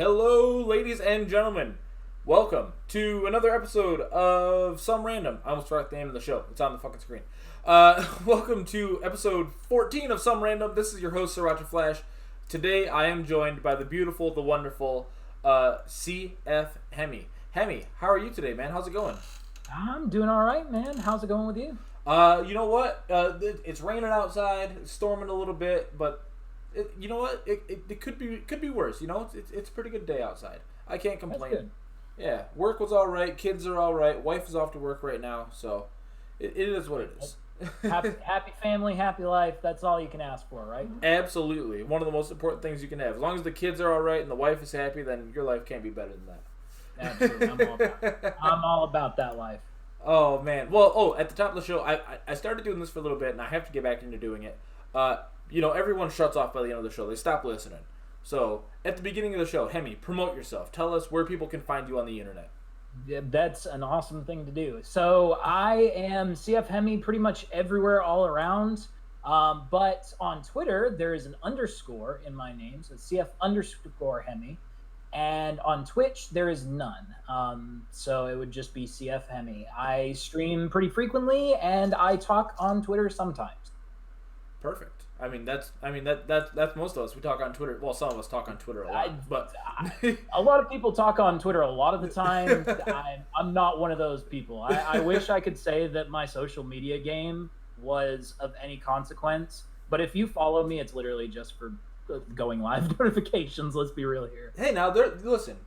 Hello, ladies and gentlemen. Welcome to another episode of Some Random. I almost forgot the name of the show. It's on the fucking screen. Welcome to episode 14 of Some Random. This is your host, Sriracha Flash. Today, I am joined by the beautiful, the wonderful CF Hemi. Hemi, how are you today, man? How's it going? I'm doing all right, man. How's it going with you? You know what? It's raining outside. It's storming a little bit, but you know what? It could be worse. You know, it's a pretty good day outside. I can't complain. That's good. Yeah, work was all right. Kids are all right. Wife is off to work right now, so it is what it is. Happy family, happy life. That's all you can ask for, right? Absolutely, one of the most important things you can have. As long as the kids are all right and the wife is happy, then your life can't be better than that. Absolutely, I'm all about that life. Oh man. Well, at the top of the show, I started doing this for a little bit, and I have to get back into doing it. You know, everyone shuts off by the end of the show. They stop listening. So, at the beginning of the show, Hemi, promote yourself. Tell us where people can find you on the internet. Yeah, that's an awesome thing to do. So, I am CF Hemi pretty much everywhere all around. But on Twitter, there is an underscore in my name. So, CF _Hemi. And on Twitch, there is none. So, it would just be CF Hemi. I stream pretty frequently, and I talk on Twitter sometimes. Perfect. That's most of us. We talk on Twitter. Well, some of us talk on Twitter a lot, but a lot of people talk on Twitter a lot of the time. I'm not one of those people. I wish I could say that my social media game was of any consequence, but if you follow me, it's literally just for going live notifications. Let's be real here. Hey, now listen.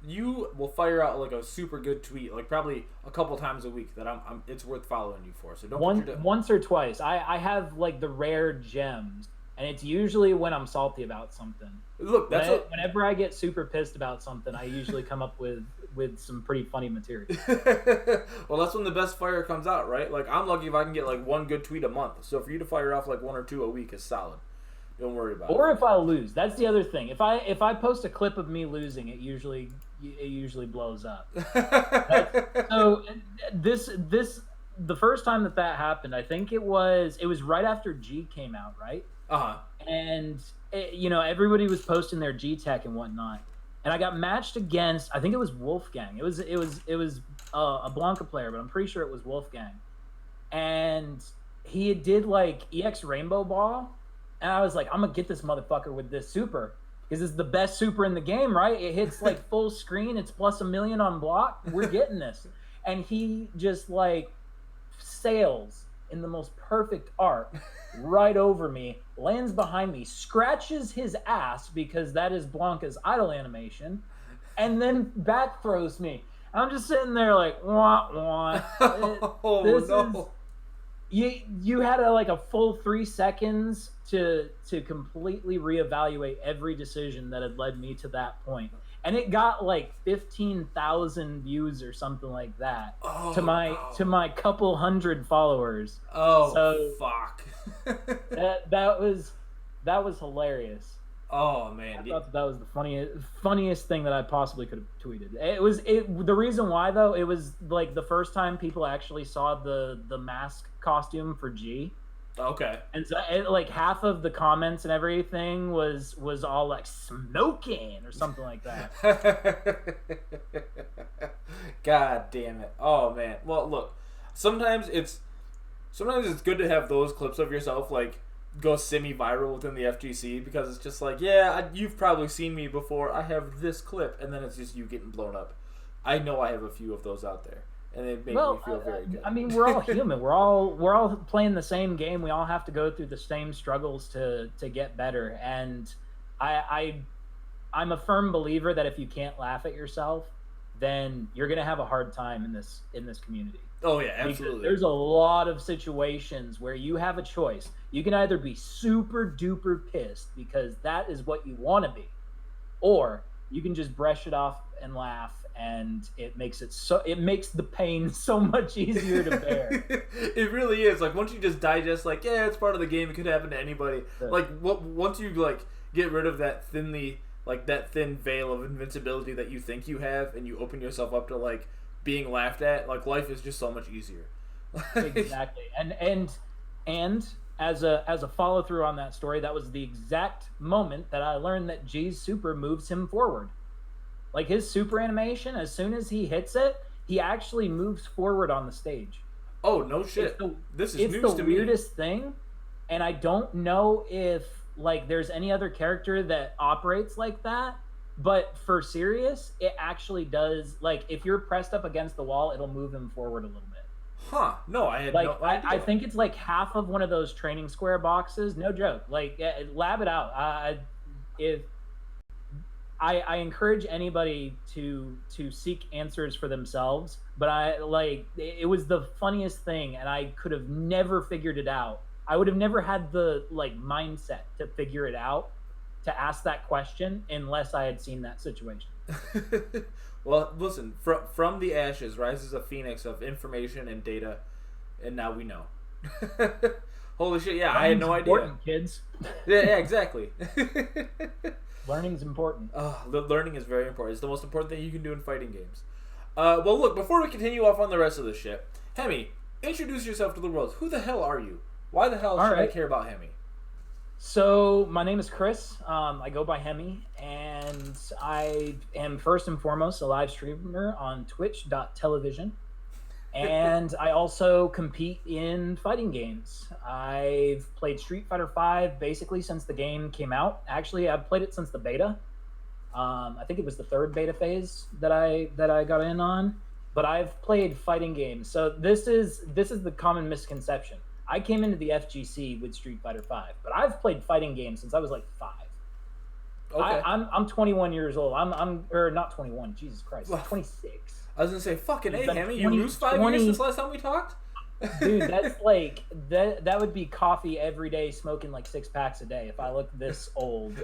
You will fire out like a super good tweet, like probably a couple times a week that it's worth following you for. So don't once or twice. I have like the rare gems, and it's usually when I'm salty about something. Look, whenever I get super pissed about something, I usually come up with some pretty funny material. Well, that's when the best fire comes out, right? Like I'm lucky if I can get like one good tweet a month. So for you to fire off like one or two a week is solid. Don't worry about it. Or if I lose, that's the other thing. If I post a clip of me losing, it usually blows up. So the first time that happened, I think it was right after G came out, right? And everybody was posting their GTECH and whatnot, and I got matched against. I think it was Wolfgang. It was a Blanca player, but I'm pretty sure it was Wolfgang, and he did like EX Rainbow Ball. And I was like, I'm going to get this motherfucker with this super. Because it's the best super in the game, right? It hits like full screen. It's plus 1,000,000 on block. We're getting this. And he just like sails in the most perfect arc right over me, lands behind me, scratches his ass because that is Blanca's idle animation, and then back throws me. I'm just sitting there like, wah, wah. No. You had a full 3 seconds to completely reevaluate every decision that had led me to that point, and it got like 15,000 views or something like that to my couple hundred followers. Fuck! that was hilarious. Oh man, I thought that was the funniest thing that I possibly could have tweeted. The reason why though, it was like the first time people actually saw the mask costume for G. Okay. And so like half of the comments and everything was all like smoking or something like that. God damn it. Oh man. Well, look. Sometimes it's good to have those clips of yourself like go semi-viral within the FGC, because it's just like, you've probably seen me before. I have this clip, and then it's just you getting blown up. I know I have a few of those out there, and it made me feel very good. I mean, we're all human. We're all playing the same game. We all have to go through the same struggles to get better. And I'm a firm believer that if you can't laugh at yourself, then you're gonna have a hard time in this community. Oh yeah, absolutely. Because there's a lot of situations where you have a choice. You can either be super duper pissed because that is what you want to be, or you can just brush it off and laugh, and it makes the pain so much easier to bear. It really is. Like once you just digest, like it's part of the game. It could happen to anybody. Like once you like get rid of that thin veil of invincibility that you think you have, and you open yourself up to like being laughed at, like life is just so much easier. Exactly. And as a follow through on that story, that was the exact moment that I learned that G's super moves him forward. Like his super animation, as soon as he hits it, he actually moves forward on the stage. Oh no shit! This is news to me. It's the weirdest thing, and I don't know if like there's any other character that operates like that. But for Sirius, it actually does. Like if you're pressed up against the wall, it'll move him forward a little bit. Huh? No, I had like no idea. I think it's like half of one of those training square boxes. No joke. Like lab it out. I encourage anybody to seek answers for themselves, but it was the funniest thing, and I could have never figured it out. I would have never had the like mindset to figure it out, to ask that question, unless I had seen that situation. Well, listen, from the ashes rises a phoenix of information and data, and now we know. Holy shit! Yeah, I had no idea. Important, kids. Yeah, exactly. Learning's important. Learning is very important. It's the most important thing you can do in fighting games. Well, look, before we continue off on the rest of this shit, Hemi, introduce yourself to the world. Who the hell are you? Why the hell should I care about Hemi? So, my name is Chris. I go by Hemi, and I am first and foremost a live streamer on twitch.television. And I also compete in fighting games. I've played Street Fighter V basically since the game came out. Actually, I've played it since the beta. I think it was the third beta phase that I got in on. But I've played fighting games. So this is the common misconception. I came into the FGC with Street Fighter V, but I've played fighting games since I was like 5. Okay. I'm 21 years old. I'm or not 21. Jesus Christ, 26. I was gonna say, fucking A, Hemi, you lose 5 years since last time we talked? Dude, that's like that would be coffee every day, smoking like 6 packs a day if I look this old.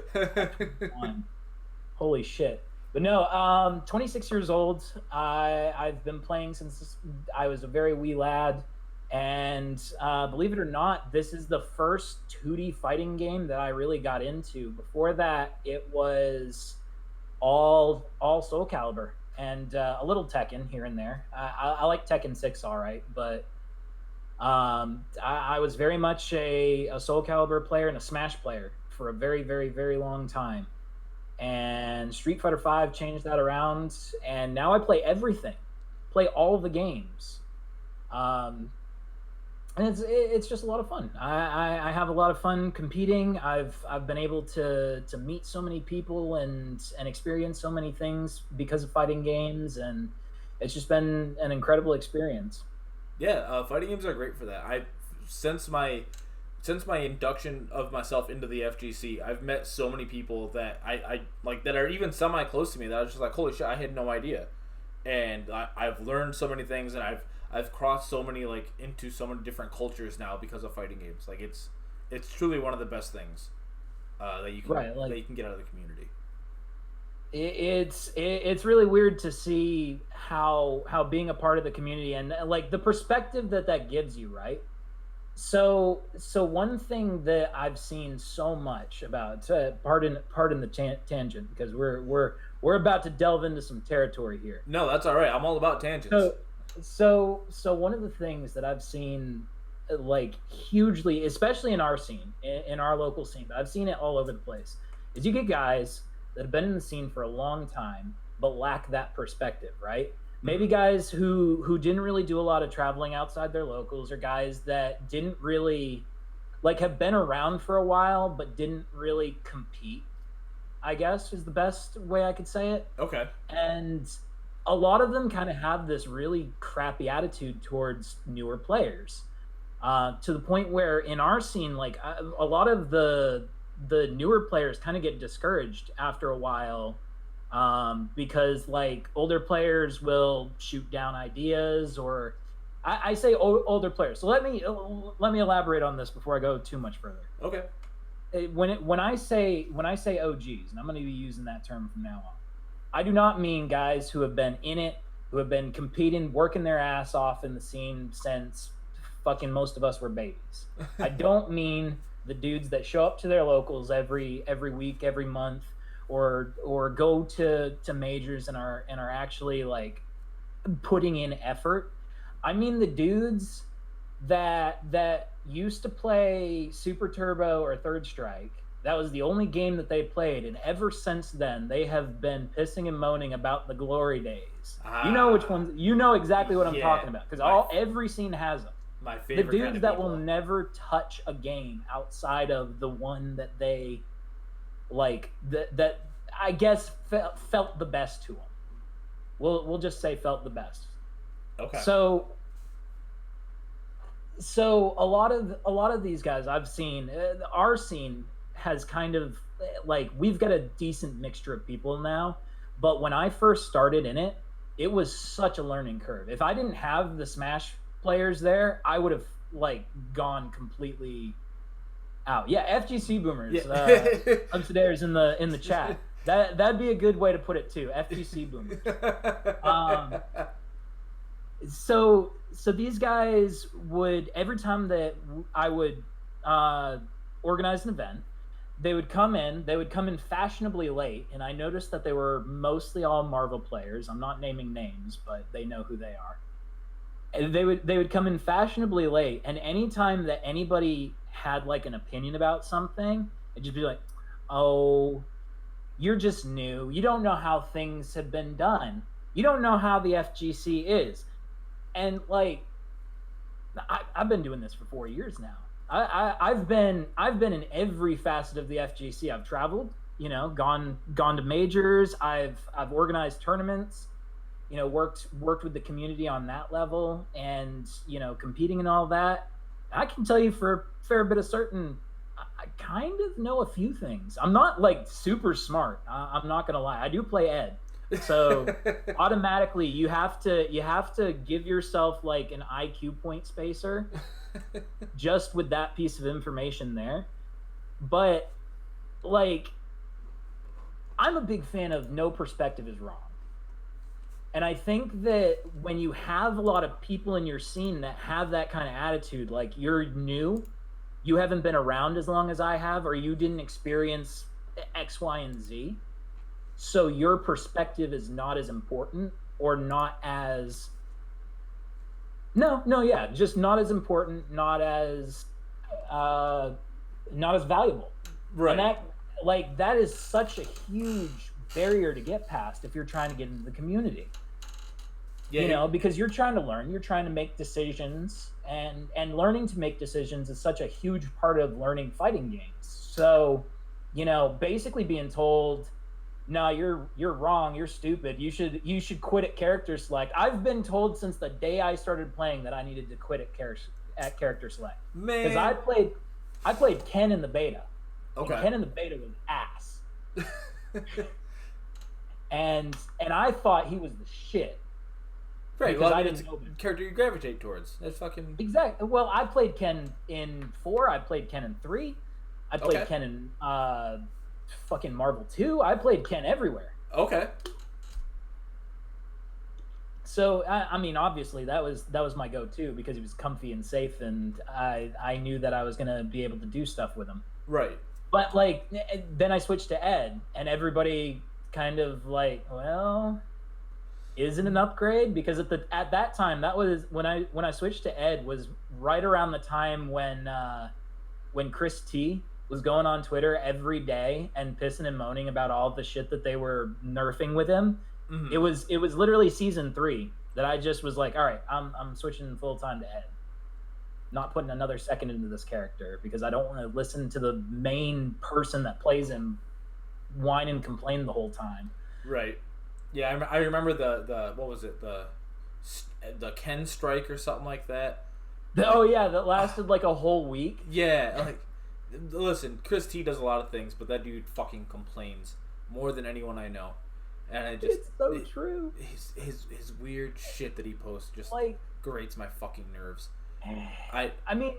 Holy shit. But no, 26 years old. I've been playing since I was a very wee lad, and believe it or not, this is the first 2D fighting game that I really got into. Before that, it was all Soul Calibur. And a little Tekken here and there. I like Tekken 6 all right, but I was very much a Soul Calibur player and a Smash player for a very, very, very long time. And Street Fighter V changed that around, and now I play everything. Play all the games. And it's just a lot of fun. I have a lot of fun competing. I've been able to meet so many people and experience so many things because of fighting games, and it's just been an incredible experience. Yeah, fighting games are great for that. Since my induction of myself into the FGC, I've met so many people that I like that are even semi close to me that I was just like, holy shit, I had no idea. And I've learned so many things, and I've crossed so many into so many different cultures now because of fighting games. Like it's truly one of the best things that you can that you can get out of the community. It's really weird to see how being a part of the community and like the perspective that gives you, right? So one thing that I've seen so much about pardon the tangent, because we're about to delve into some territory here. No, that's all right. I'm all about tangents. So one of the things that I've seen like hugely, especially in our scene, in our local scene, but I've seen it all over the place, is you get guys that have been in the scene for a long time but lack that perspective, right? Maybe guys who didn't really do a lot of traveling outside their locals, or guys that didn't really have been around for a while but didn't really compete, I guess is the best way I could say it. Okay. And a lot of them kind of have this really crappy attitude towards newer players, to the point where in our scene, a lot of the newer players kind of get discouraged after a while, because older players will shoot down ideas, or I say older players. So let me elaborate on this before I go too much further. Okay. When I say OGs, and I'm going to be using that term from now on, I do not mean guys who have been in it, who have been competing, working their ass off in the scene since fucking most of us were babies. I don't mean the dudes that show up to their locals every week, every month, or go to majors and are actually putting in effort. I mean the dudes that used to play Super Turbo or Third Strike. That was the only game that they played, and ever since then, they have been pissing and moaning about the glory days. You know which ones? You know exactly what I'm talking about, because every scene has them. My favorite. The dudes kind of that people. will never touch a game outside of the one that they like. That I guess felt the best to them. We'll just say felt the best. Okay. So a lot of these guys I've seen, our scene has kind of like, we've got a decent mixture of people now, but when I first started in it, it was such a learning curve. If I didn't have the Smash players there, I would have like gone completely out. Yeah, FGC boomers. Upstairs in the chat. That'd be a good way to put it too. FGC boomers. So these guys would, every time that I would organize an event, they would come in fashionably late, and I noticed that they were mostly all Marvel players. I'm not naming names, but they know who they are. And they would come in fashionably late, and anytime that anybody had like an opinion about something, it'd just be like, "Oh, you're just new. You don't know how things have been done. You don't know how the FGC is." And like, I've been doing this for 4 years now. I've been in every facet of the FGC. I've traveled, gone to majors. I've organized tournaments, worked with the community on that level, and competing and all that. I can tell you for a fair bit of certain, I kind of know a few things. I'm not like super smart. I'm not gonna lie. I do play Ed. So automatically you have to give yourself like an IQ point spacer just with that piece of information there. But like, I'm a big fan of no perspective is wrong. And I think that when you have a lot of people in your scene that have that kind of attitude, like you're new, you haven't been around as long as I have, or you didn't experience X, Y, and Z. So your perspective is not as important, or not as just not as important, not as valuable. Right. And that is such a huge barrier to get past if you're trying to get into the community. Yeah. Because you're trying to learn, you're trying to make decisions, and learning to make decisions is such a huge part of learning fighting games. So, basically being told, "No, you're wrong. You're stupid. You should quit at character select." I've been told since the day I started playing that I needed to quit at character select. Man, because I played Ken in the beta. Okay. And Ken in the beta was ass. and I thought he was the shit. Right. Because Well, I didn't know him. Character you gravitate towards. That's fucking Exactly. Well, I played Ken in 4. I played Ken in 3. I played Ken in fucking Marvel 2. I played Ken everywhere. Okay. So I mean, obviously that was my go-to because he was comfy and safe, and I knew that I was gonna be able to do stuff with him. Right. But like, then I switched to Ed, and everybody kind of like, well, is it an upgrade? Because at that time, that was when I switched to Ed, was right around the time when Chris T was going on Twitter every day and pissing and moaning about all the shit that they were nerfing with him. Mm-hmm. It was literally season 3 that I just was like, all right, I'm switching full time to Ed, not putting another second into this character because I don't want to listen to the main person that plays him whine and complain the whole time. Right. Yeah, I remember the what was it, the Ken strike or something like that. Oh yeah, that lasted like a whole week. Yeah, like, listen, Chris T does a lot of things, but that dude fucking complains more than anyone I know, and it's so true. His weird shit that he posts just like grates my fucking nerves. I mean,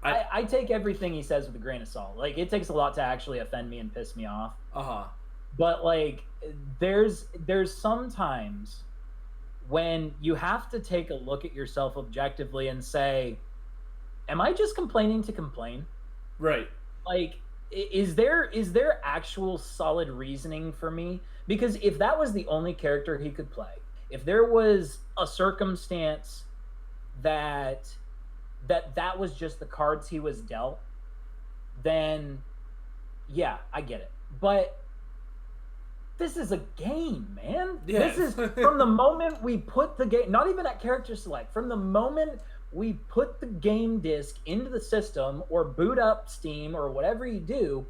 I take everything he says with a grain of salt. Like, it takes a lot to actually offend me and piss me off. But like, there's sometimes when you have to take a look at yourself objectively and say, am I just complaining to complain? Right. Like, is there actual solid reasoning for me? Because if that was the only character he could play, if there was a circumstance that that was just the cards he was dealt, then yeah, I get it. But this is a game, man. Yeah. This is from the moment we put the game, not even at character select, from the moment we put the game disc into the system or boot up Steam or whatever you do,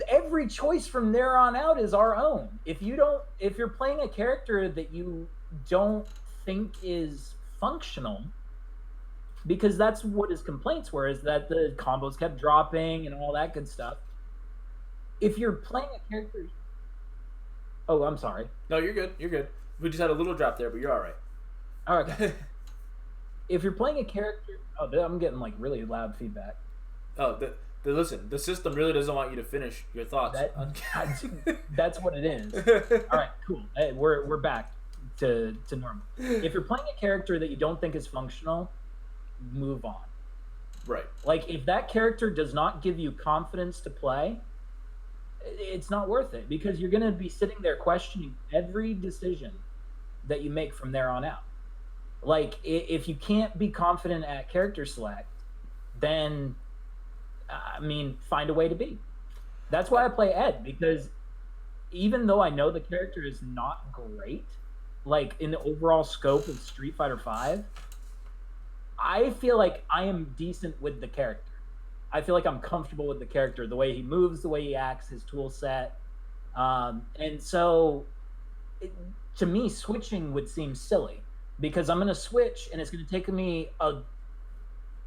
every choice from there on out is our own. If you're playing a character that you don't think is functional, because that's what his complaints were, is that the combos kept dropping and all that good stuff. If you're playing a character, oh, I'm sorry. No, you're good. You're good. We just had a little drop there, but you're all right. All right. If you're playing a character, oh, I'm getting like really loud feedback. Oh, listen, the system really doesn't want you to finish your thoughts. That's what it is. All right, cool. Hey, we're back to normal. If you're playing a character that you don't think is functional, move on. Right. Like, if that character does not give you confidence to play, it's not worth it, because you're going to be sitting there questioning every decision that you make from there on out. Like, if you can't be confident at character select, then I mean, find a way to be. That's why I play Ed, because even though I know the character is not great, like in the overall scope of Street Fighter V, I feel like I am decent with the character. I feel like I'm comfortable with the character, the way he moves, the way he acts, his tool set. And so to me, switching would seem silly, because I'm going to switch and it's going to take me a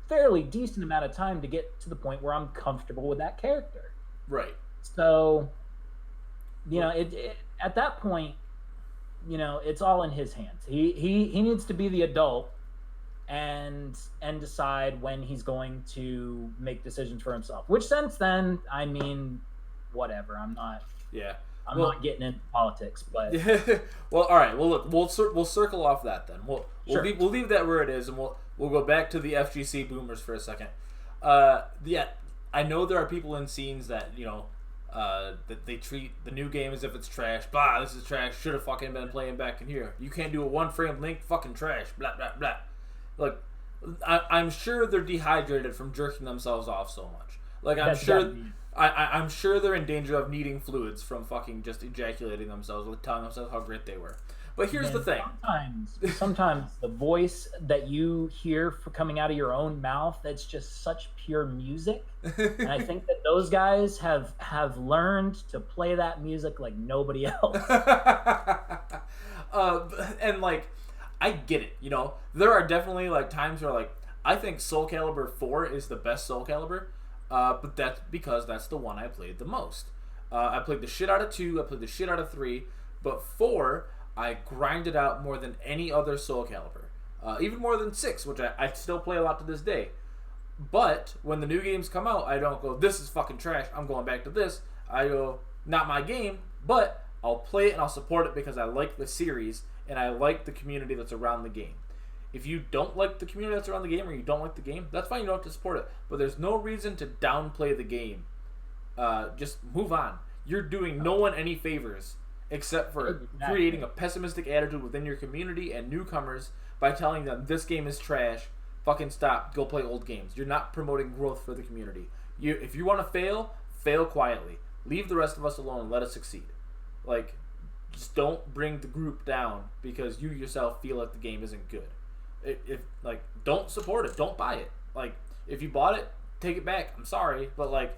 fairly decent amount of time to get to the point where I'm comfortable with that character. Right. So, you know, at that point, you know, it's all in his hands. He needs to be the adult and decide when he's going to make decisions for himself. Which since then, I mean, whatever. I'm not getting into politics, but well, all right. Well, look, we'll circle off that then. We'll leave that where it is, and we'll go back to the FGC boomers for a second. Yeah, I know there are people in scenes that, you know, that they treat the new game as if it's trash. Blah, this is trash. Should have fucking been playing back in here. You can't do a one-frame link. Fucking trash. Blah blah blah. Like, I'm sure they're dehydrated from jerking themselves off so much. Like, I'm sure they're in danger of needing fluids from fucking just ejaculating themselves with telling themselves how great they were. But here's the thing. Sometimes the voice that you hear coming out of your own mouth, that's just such pure music. And I think that those guys have learned to play that music like nobody else. And, like, I get it, you know. There are definitely, like, times where, like, I think Soul Calibur 4 is the best Soul Calibur. But that's because that's the one I played the most. I played the shit out of 2, I played the shit out of 3, but 4, I grinded out more than any other Soul Calibur. Even more than 6, which I still play a lot to this day. But when the new games come out, I don't go, this is fucking trash, I'm going back to this. I go, not my game, but I'll play it and I'll support it because I like the series and I like the community that's around the game. If you don't like the community that's around the game, or you don't like the game, that's fine, you don't have to support it. But there's no reason to downplay the game. Just move on. You're doing no one any favors except for creating a pessimistic attitude within your community and newcomers by telling them this game is trash, fucking stop, go play old games. You're not promoting growth for the community. If you want to fail quietly. Leave the rest of us alone and let us succeed. Like, just don't bring the group down because you yourself feel like the game isn't good. If like, don't support it, don't buy it. Like, if you bought it, take it back. I'm sorry, but like,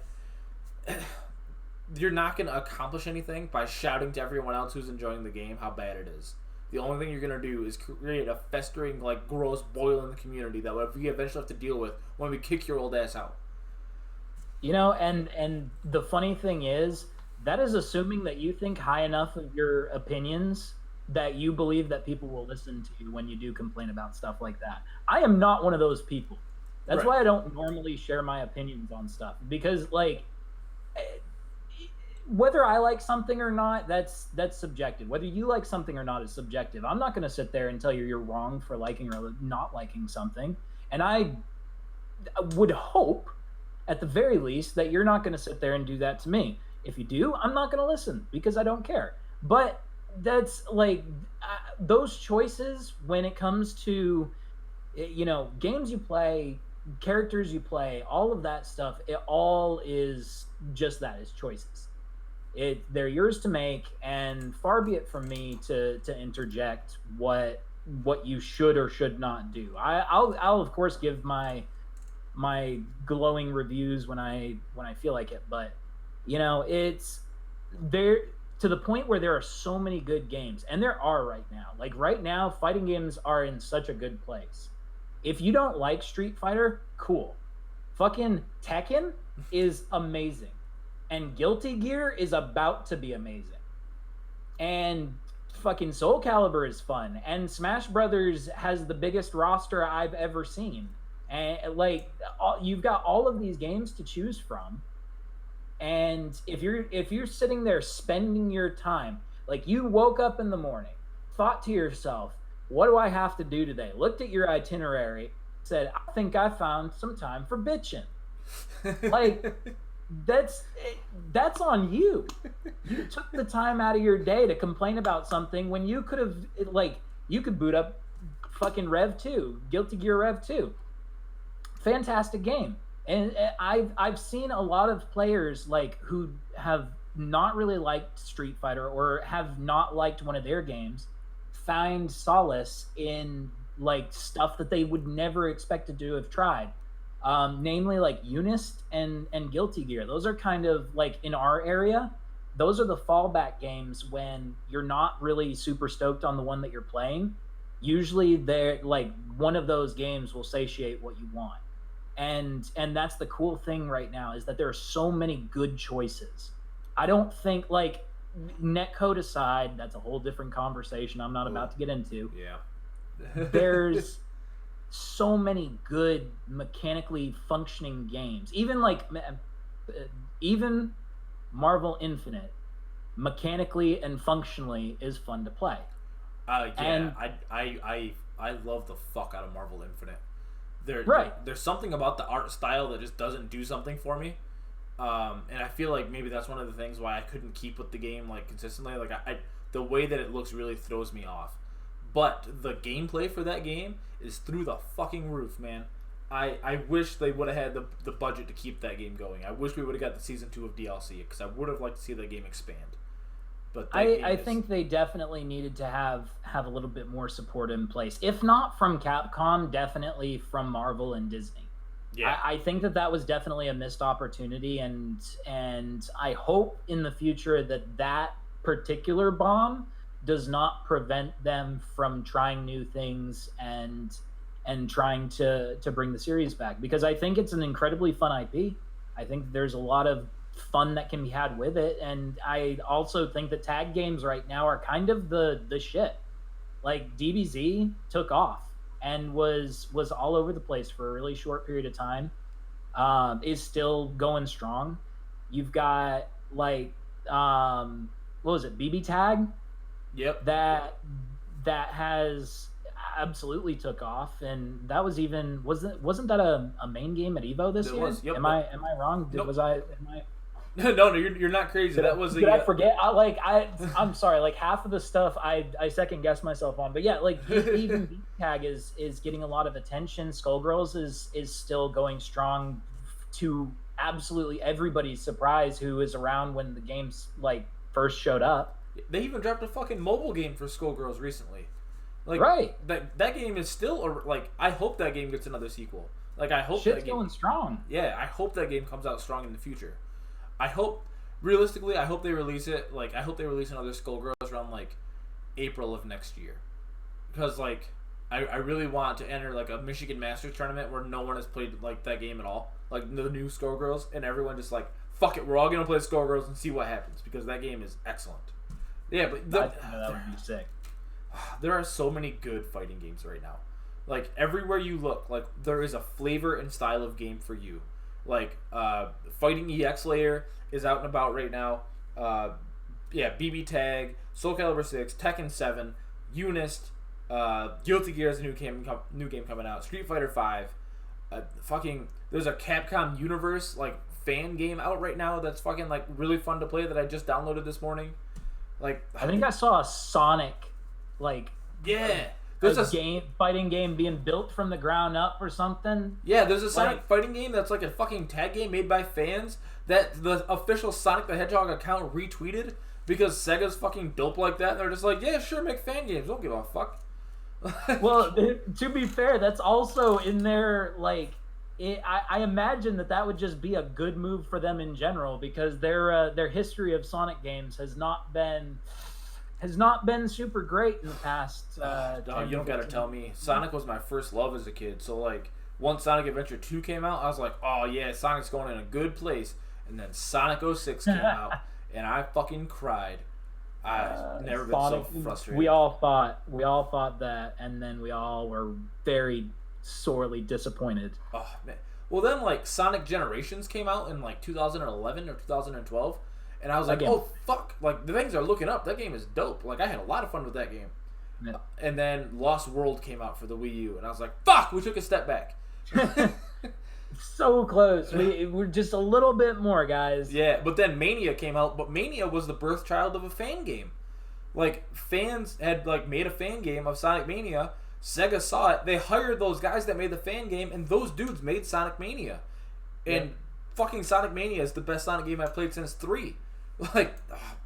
you're not going to accomplish anything by shouting to everyone else who's enjoying the game how bad it is. The only thing you're going to do is create a festering, like, gross boil in the community that we eventually have to deal with when we kick your old ass out. You know, and the funny thing is, that is assuming that you think high enough of your opinions that you believe that people will listen to you when you do complain about stuff like that. I am not one of those people. That's right. Why I don't normally share my opinions on stuff, because, like, whether I like something or not, that's subjective. Whether you like something or not is subjective. I'm not going to sit there and tell you you're wrong for liking or not liking something. And I would hope, at the very least, that you're not going to sit there and do that to me. If you do, I'm not going to listen because I don't care. But that's like those choices when it comes to games you play, characters you play, all of that stuff, it all is just that, is choices. They're yours to make, and far be it from me to interject what you should or should not do. I'll of course give my glowing reviews when I feel like it, but it's there to the point where there are so many good games, and there are right now. Like right now, fighting games are in such a good place. If you don't like Street Fighter, cool. Fucking Tekken is amazing. And Guilty Gear is about to be amazing. And fucking Soul Calibur is fun. And Smash Brothers has the biggest roster I've ever seen. And you've got all of these games to choose from. And if you're sitting there spending your time, like you woke up in the morning, thought to yourself, what do I have to do today? Looked at your itinerary, said, I think I found some time for bitching. Like, that's on you. You took the time out of your day to complain about something when you could have, you could boot up fucking Rev 2, Guilty Gear Rev 2. Fantastic game. And I've seen a lot of players who have not really liked Street Fighter or have not liked one of their games find solace in stuff that they would never expect to have tried. Namely Unist and Guilty Gear. Those are kind of in our area, those are the fallback games when you're not really super stoked on the one that you're playing. Usually they're one of those games will satiate what you want. And that's the cool thing right now, is that there are so many good choices. I don't think netcode aside, that's a whole different conversation I'm not about to get into. Yeah. There's so many good mechanically functioning games. Even Marvel Infinite mechanically and functionally is fun to play. And I love the fuck out of Marvel Infinite. There's something about the art style that just doesn't do something for me. And I feel like maybe that's one of the things why I couldn't keep with the game consistently. The way that it looks really throws me off. But the gameplay for that game is through the fucking roof, man. I wish they would have had the budget to keep that game going. I wish we would have got the season 2 of DLC, because I would have liked to see that game expand. But I think they definitely needed to have a little bit more support in place. If not from Capcom, definitely from Marvel and Disney. Yeah. I think that was definitely a missed opportunity, and I hope in the future that particular bomb does not prevent them from trying new things and trying to bring the series back, because I think it's an incredibly fun IP. I think there's a lot of fun that can be had with it, and I also think that tag games right now are kind of the shit. DBZ took off and was all over the place for a really short period of time. Is still going strong. You've got what was it, BB Tag? Yep. That has absolutely took off, and that was wasn't that a main game at Evo this year? Yep. Am I wrong? Nope. No, you're not crazy. Did I forget? I'm sorry. Half of the stuff I second guess myself on, but yeah, even BB Tag is getting a lot of attention. Skullgirls is still going strong, to absolutely everybody's surprise who is around when the games first showed up. They even dropped a fucking mobile game for Skullgirls recently. Right. That game is still I hope that game gets another sequel. I hope shit's that game going strong. Yeah, I hope that game comes out strong in the future. I hope they release it. I hope they release another Skullgirls around April of next year, because I really want to enter a Michigan Masters tournament where no one has played that game at all, the new Skullgirls, and everyone just fuck it, we're all gonna play Skullgirls and see what happens, because that game is excellent. Yeah, but that would be sick. There are so many good fighting games right now. Everywhere you look, there is a flavor and style of game for you. Fighting EX Layer is out and about right now. BB Tag, Soul Calibur 6, Tekken 7, Unist, Guilty Gear is a new game coming out. Street Fighter 5. There's a Capcom Universe fan game out right now that's fucking really fun to play that I just downloaded this morning. I think I saw a Sonic yeah. There's a fighting game being built from the ground up or something. Yeah, there's a Sonic fighting game that's like a fucking tag game made by fans that the official Sonic the Hedgehog account retweeted because Sega's fucking dope like that. And they're just like, yeah, sure, make fan games. Don't give a fuck. Well, to be fair, that's also in their like. I imagine that would just be a good move for them in general because their history of Sonic games has not been super great in the past. You don't gotta tell me. Sonic was my first love as a kid. So like, once Sonic Adventure 2 came out, I was like, oh yeah, Sonic's going in a good place. And then Sonic 06 came out, and I fucking cried. I've never been so frustrated. We all thought that, and then we all were very sorely disappointed. Oh man. Well then like Sonic Generations came out in like 2011 or 2012 and I was like, oh fuck, like the things are looking up. That game is dope. Like I had a lot of fun with that game. Yeah. And then Lost World came out for the Wii U and I was like, fuck, we took a step back. So close. We're just a little bit more, guys. Yeah, but then Mania came out, but Mania was the birth child of a fan game. Like fans had like made a fan game of Sonic Mania. Sega saw it. They hired those guys that made the fan game, and those dudes made Sonic Mania. And fucking Sonic Mania is the best Sonic game I've played since 3. Like,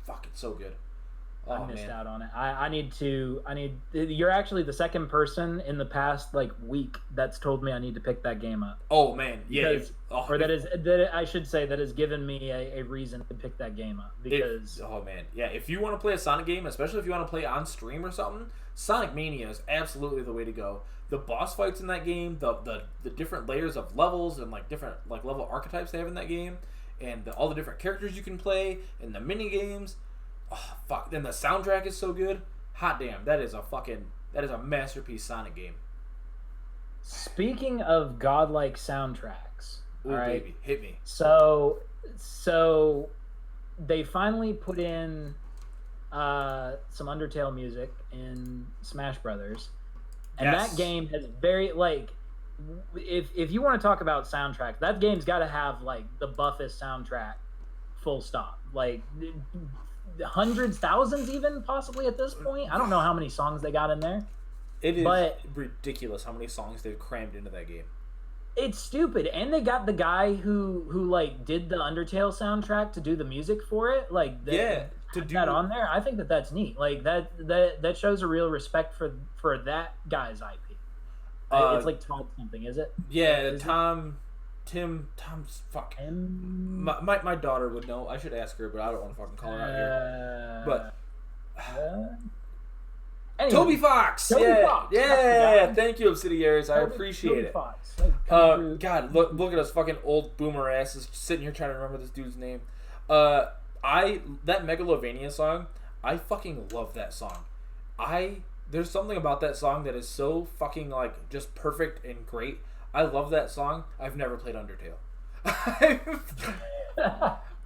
fuck, it's so good. I missed out on it. You're actually the second person in the past like week that's told me I need to pick that game up. Oh man, yeah. I should say that has given me a reason to pick that game up because. Oh man, yeah. If you want to play a Sonic game, especially if you want to play on stream or something, Sonic Mania is absolutely the way to go. The boss fights in that game, the different layers of levels and like different like level archetypes they have in that game, and all the different characters you can play, and the mini games. Oh fuck! Then the soundtrack is so good. Hot damn! That is a masterpiece Sonic game. Speaking of godlike soundtracks, ooh, right, baby, hit me. So they finally put in some Undertale music in Smash Brothers, and that game has very like. If you want to talk about soundtracks, that game's got to have like the buffest soundtrack. Full stop. Like. Hundreds, thousands, even possibly at this point. I don't know how many songs they got in there. It is ridiculous how many songs they've crammed into that game. It's stupid, and they got the guy who like did the Undertale soundtrack to do the music for it. Like, to do that on there. I think that's neat. Like that shows a real respect for that guy's IP. It's like Todd something, is it? Yeah, Tom's fuck. My daughter would know. I should ask her, but I don't want to fucking call her out here. But Toby Fox. Fox. Yeah. Thank you, Obsidiaries. I appreciate it. Fox. God, look at us, fucking old boomer asses sitting here trying to remember this dude's name. That Megalovania song. I fucking love that song. There's something about that song that is so fucking like just perfect and great. I love that song. I've never played Undertale.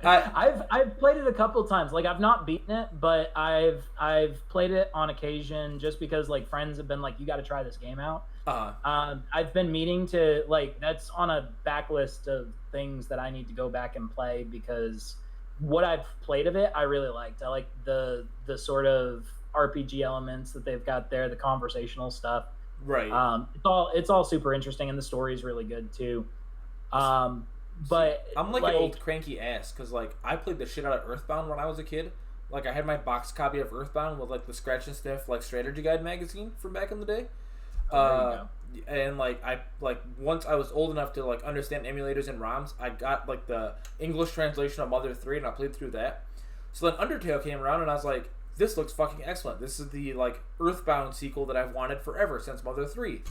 I've played it a couple times. Like I've not beaten it, but I've played it on occasion just because like friends have been like, you got to try this game out. I've been meaning to like that's on a backlist of things that I need to go back and play because what I've played of it I really liked. I like the sort of RPG elements that they've got there, the conversational stuff. Right. It's all super interesting, and the story is really good too. But I'm like an old cranky ass because like I played the shit out of Earthbound when I was a kid. Like I had my box copy of Earthbound with like the scratch and sniff like strategy guide magazine from back in the day. And like once I was old enough to like understand emulators and ROMs, I got like the English translation of Mother 3 and I played through that. So then Undertale came around and I was like, this looks fucking excellent. This is the like Earthbound sequel that I've wanted forever since Mother 3.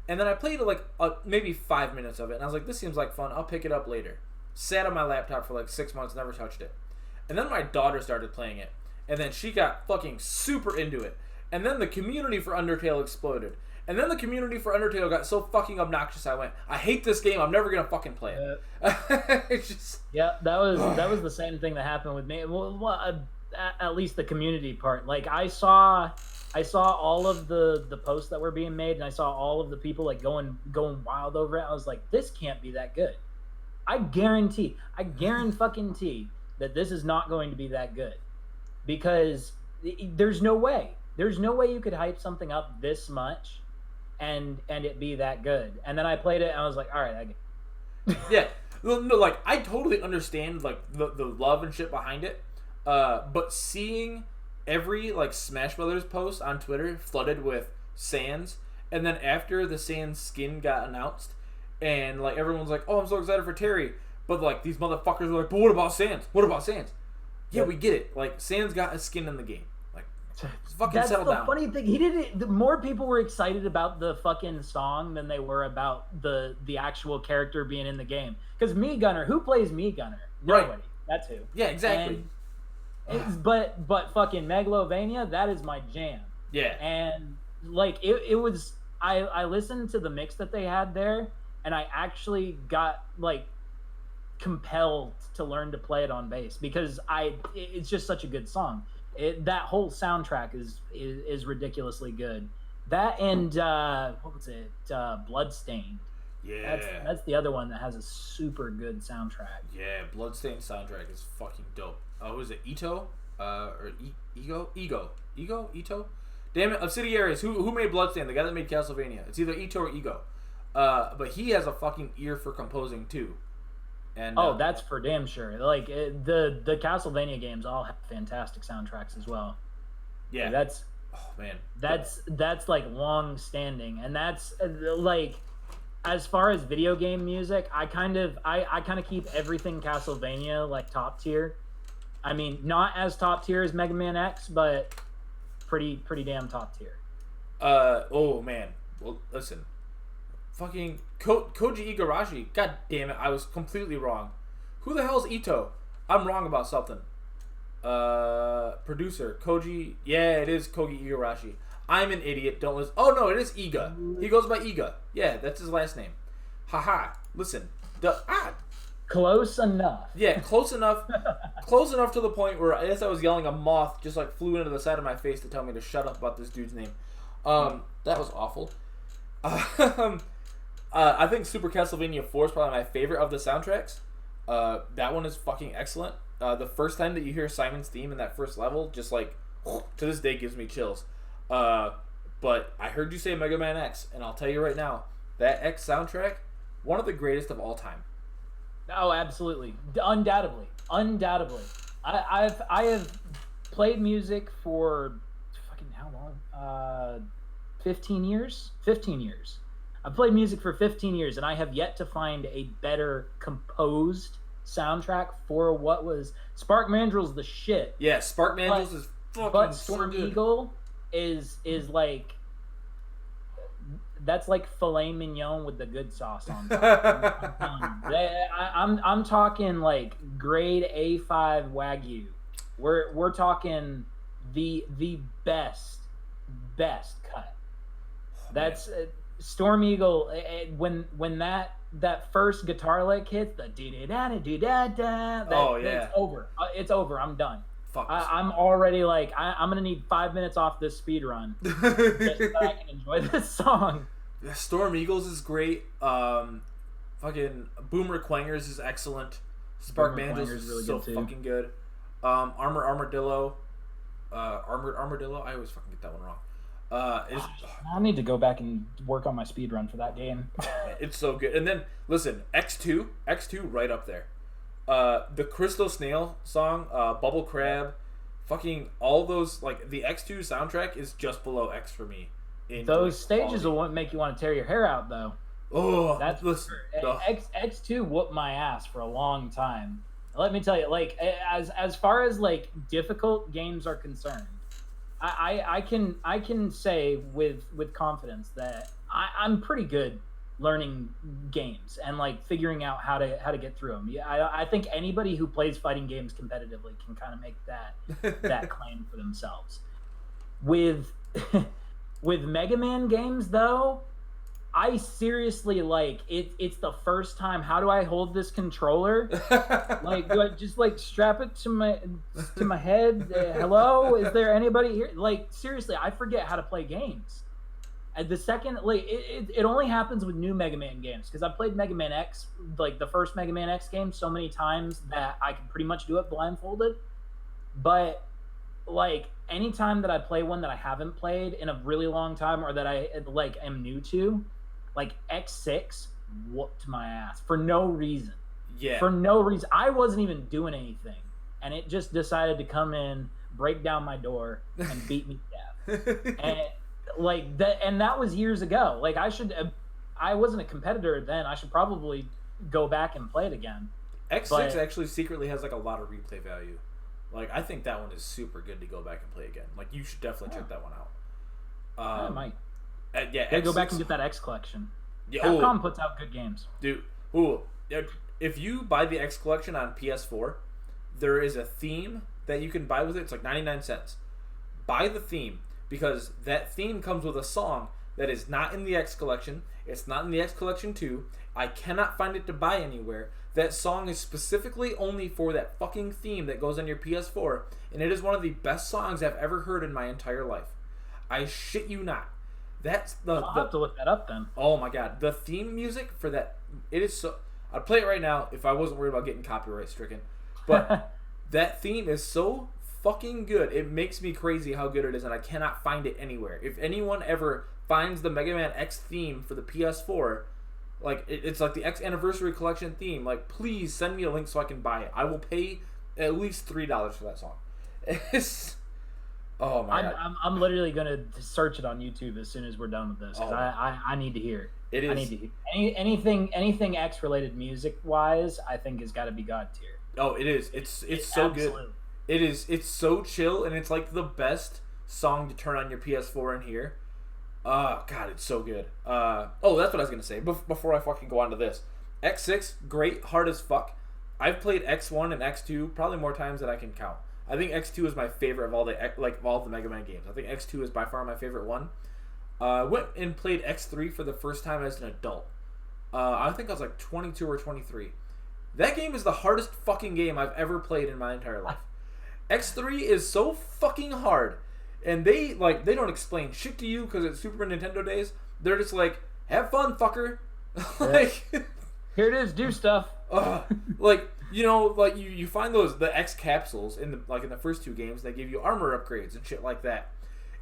And then I played like maybe 5 minutes of it, and I was like, this seems like fun. I'll pick it up later. Sat on my laptop for like 6 months, never touched it. And then my daughter started playing it, and then she got fucking super into it. And then the community for Undertale exploded. And then the community for Undertale got so fucking obnoxious. I went, I hate this game. I'm never gonna fucking play it. It's just that was the same thing that happened with me. Well, at least the community part. Like I saw all of the posts that were being made, and I saw all of the people like going wild over it. I was like, this can't be that good. I guarantee fucking that this is not going to be that good because there's no way. there's no way you could hype something up this much and it be that good. And then I played it and I was like, all right, I get it. Yeah. No, like, I totally understand, like, the love and shit behind it. But seeing every, like, Smash Brothers post on Twitter flooded with Sans, and then after the Sans skin got announced, and, like, everyone's like, oh, I'm so excited for Terry. But, like, these motherfuckers are like, but what about Sans? What about Sans? Yeah, we get it. Like, Sans got a skin in the game. Like, fucking settle down. That's the funny thing. He didn't. More people were excited about the fucking song than they were about the actual character being in the game. Because Me Gunner, who plays Me Gunner? Nobody. Right. That's who. Yeah, exactly. But fucking Megalovania, that is my jam. Yeah. And like it was. I listened to the mix that they had there, and I actually got like compelled to learn to play it on bass because it's just such a good song. That whole soundtrack is ridiculously good. That and what was it? Bloodstained. Yeah, that's the other one that has a super good soundtrack. Yeah, Bloodstained soundtrack is fucking dope. Was it Ito? Or Ito? Damn it, Obsidiaries. Who made Bloodstained? The guy that made Castlevania. It's either Ito or Ego. But he has a fucking ear for composing too. And that's for damn sure. Like the Castlevania games all have fantastic soundtracks as well. Yeah, that's man. That's like long standing, and that's like as far as video game music, I kind of keep everything Castlevania like top tier. I mean, not as top tier as Megaman X, but pretty damn top tier. Oh man. Well, listen. Fucking Koji Igarashi. God damn it, I was completely wrong. Who the hell's Ito? I'm wrong about something. Producer Koji. Yeah, it is Koji Igarashi. I'm an idiot. Don't listen. Oh no, it is Iga. He goes by Iga. Yeah, that's his last name. Haha. Listen. Close enough. Yeah, close enough. Close enough to the point where as I was yelling, a moth just like flew into the side of my face to tell me to shut up about this dude's name. That was awful. I think Super Castlevania 4 is probably my favorite of the soundtracks. That one is fucking excellent. The first time that you hear Simon's theme in that first level, just like to this day gives me chills. But I heard you say Mega Man X, and I'll tell you right now, that X soundtrack, one of the greatest of all time. Oh, absolutely, undoubtedly. I have played music for fucking how long? 15 years. 15 years. I've played music for 15 years, and I have yet to find a better composed soundtrack for what was Spark Mandrill's the shit. Yeah, Spark Mandrill's is fucking but so Storm good. Eagle is like that's like filet mignon with the good sauce on top. I'm talking like grade A5 Wagyu. We're talking the best cut. That's Storm Eagle. When that first guitar lick hits, the da-da-da-da-da-da, oh yeah, it's over. It's over. I'm done. Fuck. I'm already like I'm gonna need 5 minutes off this speed run just so that I can enjoy this song. Yeah, Storm Eagles is great. Fucking Boomer Clangers is excellent. Spark Mandrill's is really so good fucking good. Armadillo. Armadillo. I always fucking get that one wrong. I need to go back and work on my speed run for that game. It's so good. And then listen, X2 right up there. The Crystal Snail song, Bubble Crab, fucking all those, like the X2 soundtrack is just below X for me. Those stages will make you want to tear your hair out though. Oh, that's X2 whooped my ass for a long time. Let me tell you, like as far as like difficult games are concerned, I can say with confidence that I'm pretty good learning games and like figuring out how to get through them. Yeah, I think anybody who plays fighting games competitively can kind of make that claim for themselves. With Mega Man games though, I seriously like it's the first time. How do I hold this controller? Like, do I just like strap it to my head? Hello, is there anybody here? Like, seriously, I forget how to play games. And the second, like, it only happens with new Mega Man games because I played Mega Man X, like the first Mega Man X game, so many times that I can pretty much do it blindfolded. But like anytime that I play one that I haven't played in a really long time or that I like am new to, like X6 whooped my ass for no reason. Yeah. For no reason. I wasn't even doing anything, and it just decided to come in, break down my door, and beat me to death. And like that, and that was years ago. Like I wasn't a competitor then. I should probably go back and play it again. X6 actually secretly has like a lot of replay value. Like I think that one is super good to go back and play again. Like you should definitely check that one out. I might. Yeah, Gotta go back and get that X collection. Yeah, Capcom puts out good games. Dude, if you buy the X collection on PS4, there is a theme that you can buy with it. It's like 99 cents. Buy the theme because that theme comes with a song that is not in the X collection. It's not in the X collection 2. I cannot find it to buy anywhere. That song is specifically only for that fucking theme that goes on your PS4, and it is one of the best songs I've ever heard in my entire life. I shit you not. That's I'll have to look that up then. Oh my god, the theme music for that, it is so. I'd play it right now if I wasn't worried about getting copyright stricken. But that theme is so fucking good. It makes me crazy how good it is, and I cannot find it anywhere. If anyone ever finds the Megaman X theme for the PS4, like it's like the X Anniversary Collection theme, like please send me a link so I can buy it. I will pay at least $3 for that song. It's oh my god. I'm literally gonna search it on YouTube as soon as we're done with this because I need to hear it. It is. I need to hear anything X related music wise. I think has got to be God tier. Oh, it is. It's so absolutely good. It is. It's so chill, and it's like the best song to turn on your PS4 and hear. God, it's so good. Oh, that's what I was gonna say. Before I fucking go on to this, X6, great, hard as fuck. I've played X1 and X2 probably more times than I can count. I think X2 is my favorite of all the Mega Man games. I think X2 is by far my favorite one. Went and played X3 for the first time as an adult. I think I was like 22 or 23. That game is the hardest fucking game I've ever played in my entire life. X3 is so fucking hard, and they don't explain shit to you because it's Super Nintendo days. They're just like, have fun, fucker. Like, here it is, do stuff. Like, you know, like you find the X capsules in the first two games. They give you armor upgrades and shit like that,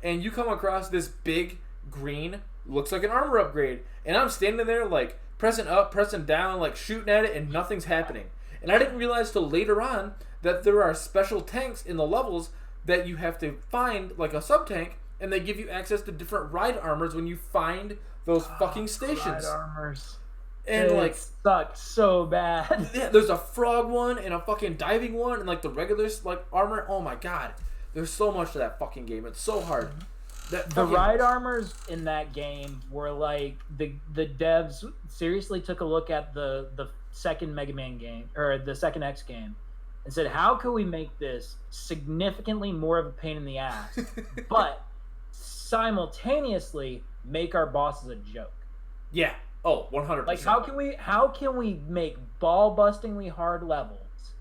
and you come across this big green, looks like an armor upgrade, and I'm standing there like pressing up, pressing down, like shooting at it, and nothing's happening. And I didn't realize till later on that there are special tanks in the levels that you have to find, like a sub tank, and they give you access to different ride armors when you find those fucking stations. Ride armors. And it like sucks so bad. Yeah, there's a frog one and a fucking diving one and like the regular like armor. Oh my god, there's so much to that fucking game. It's so hard. The ride armors in that game were like the devs seriously took a look at the second Mega Man game or the second X game and said, how can we make this significantly more of a pain in the ass, but simultaneously make our bosses a joke? Yeah. Oh, 100%. Like how can we make ball-bustingly hard levels,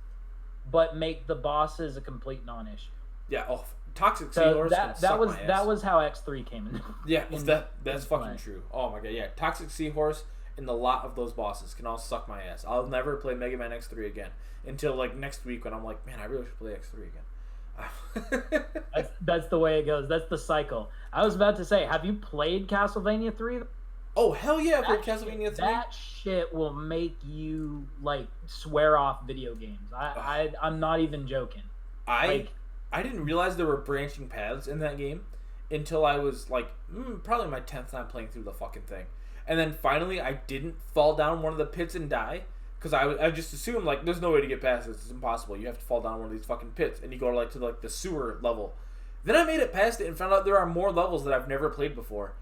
but make the bosses a complete non-issue? Yeah. Oh, Toxic Seahorse. That was how X3 came in. Yeah, that's fucking true. Oh my god, yeah. Toxic Seahorse and the lot of those bosses can all suck my ass. I'll never play Mega Man X3 again until like next week when I'm like, man, I really should play X3 again. That's the way it goes. That's the cycle. I was about to say, have you played Castlevania 3? Oh hell yeah, I played Castlevania 3. That shit will make you like swear off video games. I'm not even joking. I didn't realize there were branching paths in that game until I was like probably my 10th time playing through the fucking thing. And then finally I didn't fall down one of the pits and die because I just assumed like there's no way to get past this. It's impossible. You have to fall down one of these fucking pits and you go to the sewer level. Then I made it past it and found out there are more levels that I've never played before.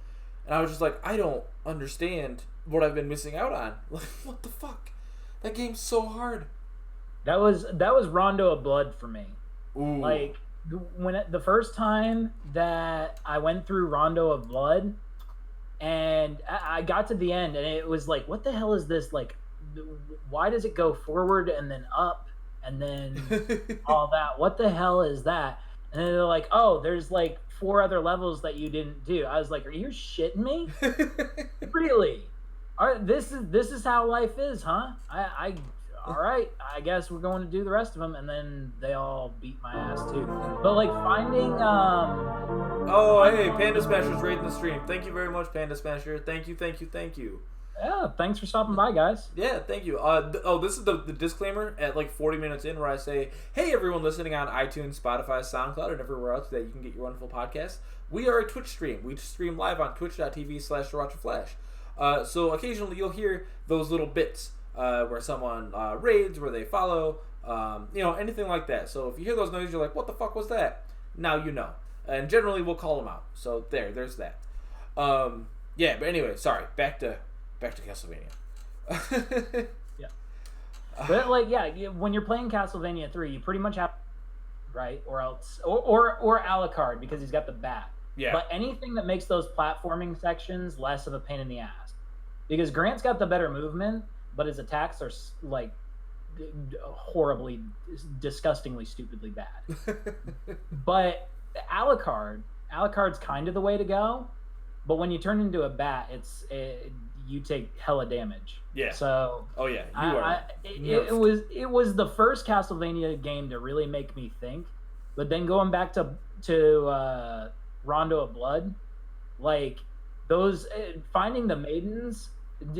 And I was just like, I don't understand what I've been missing out on. Like, what the fuck? That game's so hard. That was Rondo of Blood for me. Ooh. Like the first time that I went through Rondo of Blood, and I got to the end, and it was like, what the hell is this? Like, why does it go forward and then up and then all that? What the hell is that? And then they're like, oh, there's like 4 other levels that you didn't do. I was like, are you shitting me? Really? This is how life is, huh? all right, I guess we're going to do the rest of them, and then they all beat my ass too. But like finding Oh, hey, Panda Smasher's raiding the stream. Thank you very much, Panda Smasher. Thank you. Yeah, thanks for stopping by, guys. Yeah, thank you. This is the disclaimer at like 40 minutes in where I say, hey, everyone listening on iTunes, Spotify, SoundCloud, and everywhere else that you can get your wonderful podcast. We are a Twitch stream. We stream live on twitch.tv/TheRogerFlash. So occasionally you'll hear those little bits where someone raids, where they follow, anything like that. So if you hear those noises, you're like, what the fuck was that? Now you know. And generally we'll call them out. So there's that. Yeah, but anyway, sorry. Back to Castlevania. Yeah. But like, yeah, when you're playing Castlevania 3, you pretty much have, right, or else, or a la carte because he's got the bat. Yeah. But anything that makes those platforming sections less of a pain in the ass, because Grant's got the better movement, but his attacks are like horribly, disgustingly, stupidly bad. But Alucard's kind of the way to go, but when you turn into a bat, you take hella damage. Yeah. So. Oh yeah. It was the first Castlevania game to really make me think, but then going back to Rondo of Blood, like those finding the maidens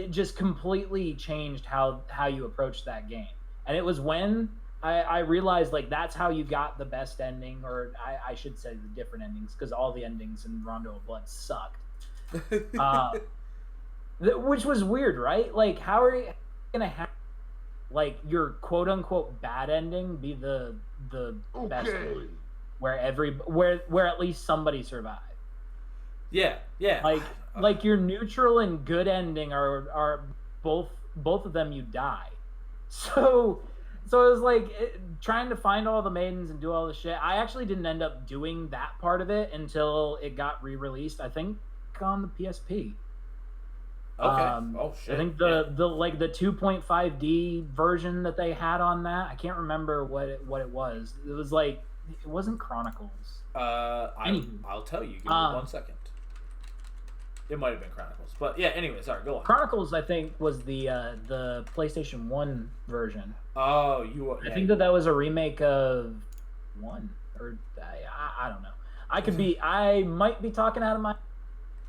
just completely changed how you approach that game, and it was when I realized like that's how you got the best ending, or I should say the different endings, because all the endings in Rondo of Blood sucked. Which was weird, right? Like, how are you gonna have like your quote unquote bad ending be the best ending, where at least somebody survived? Yeah. Like your neutral and good ending are both of them you die. So it was like trying to find all the maidens and do all the shit. I actually didn't end up doing that part of it until it got re-released, I think, on the PSP. Okay. Shit. I think the 2.5D version that they had on that, I can't remember what it was. It was like, it wasn't Chronicles. I'll tell you. Give me 1 second. It might have been Chronicles, but yeah. Anyway, sorry. Go on. Chronicles, I think, was the PlayStation 1 version. Oh, I think that was a remake of 1, or I don't know. I might be talking out of my.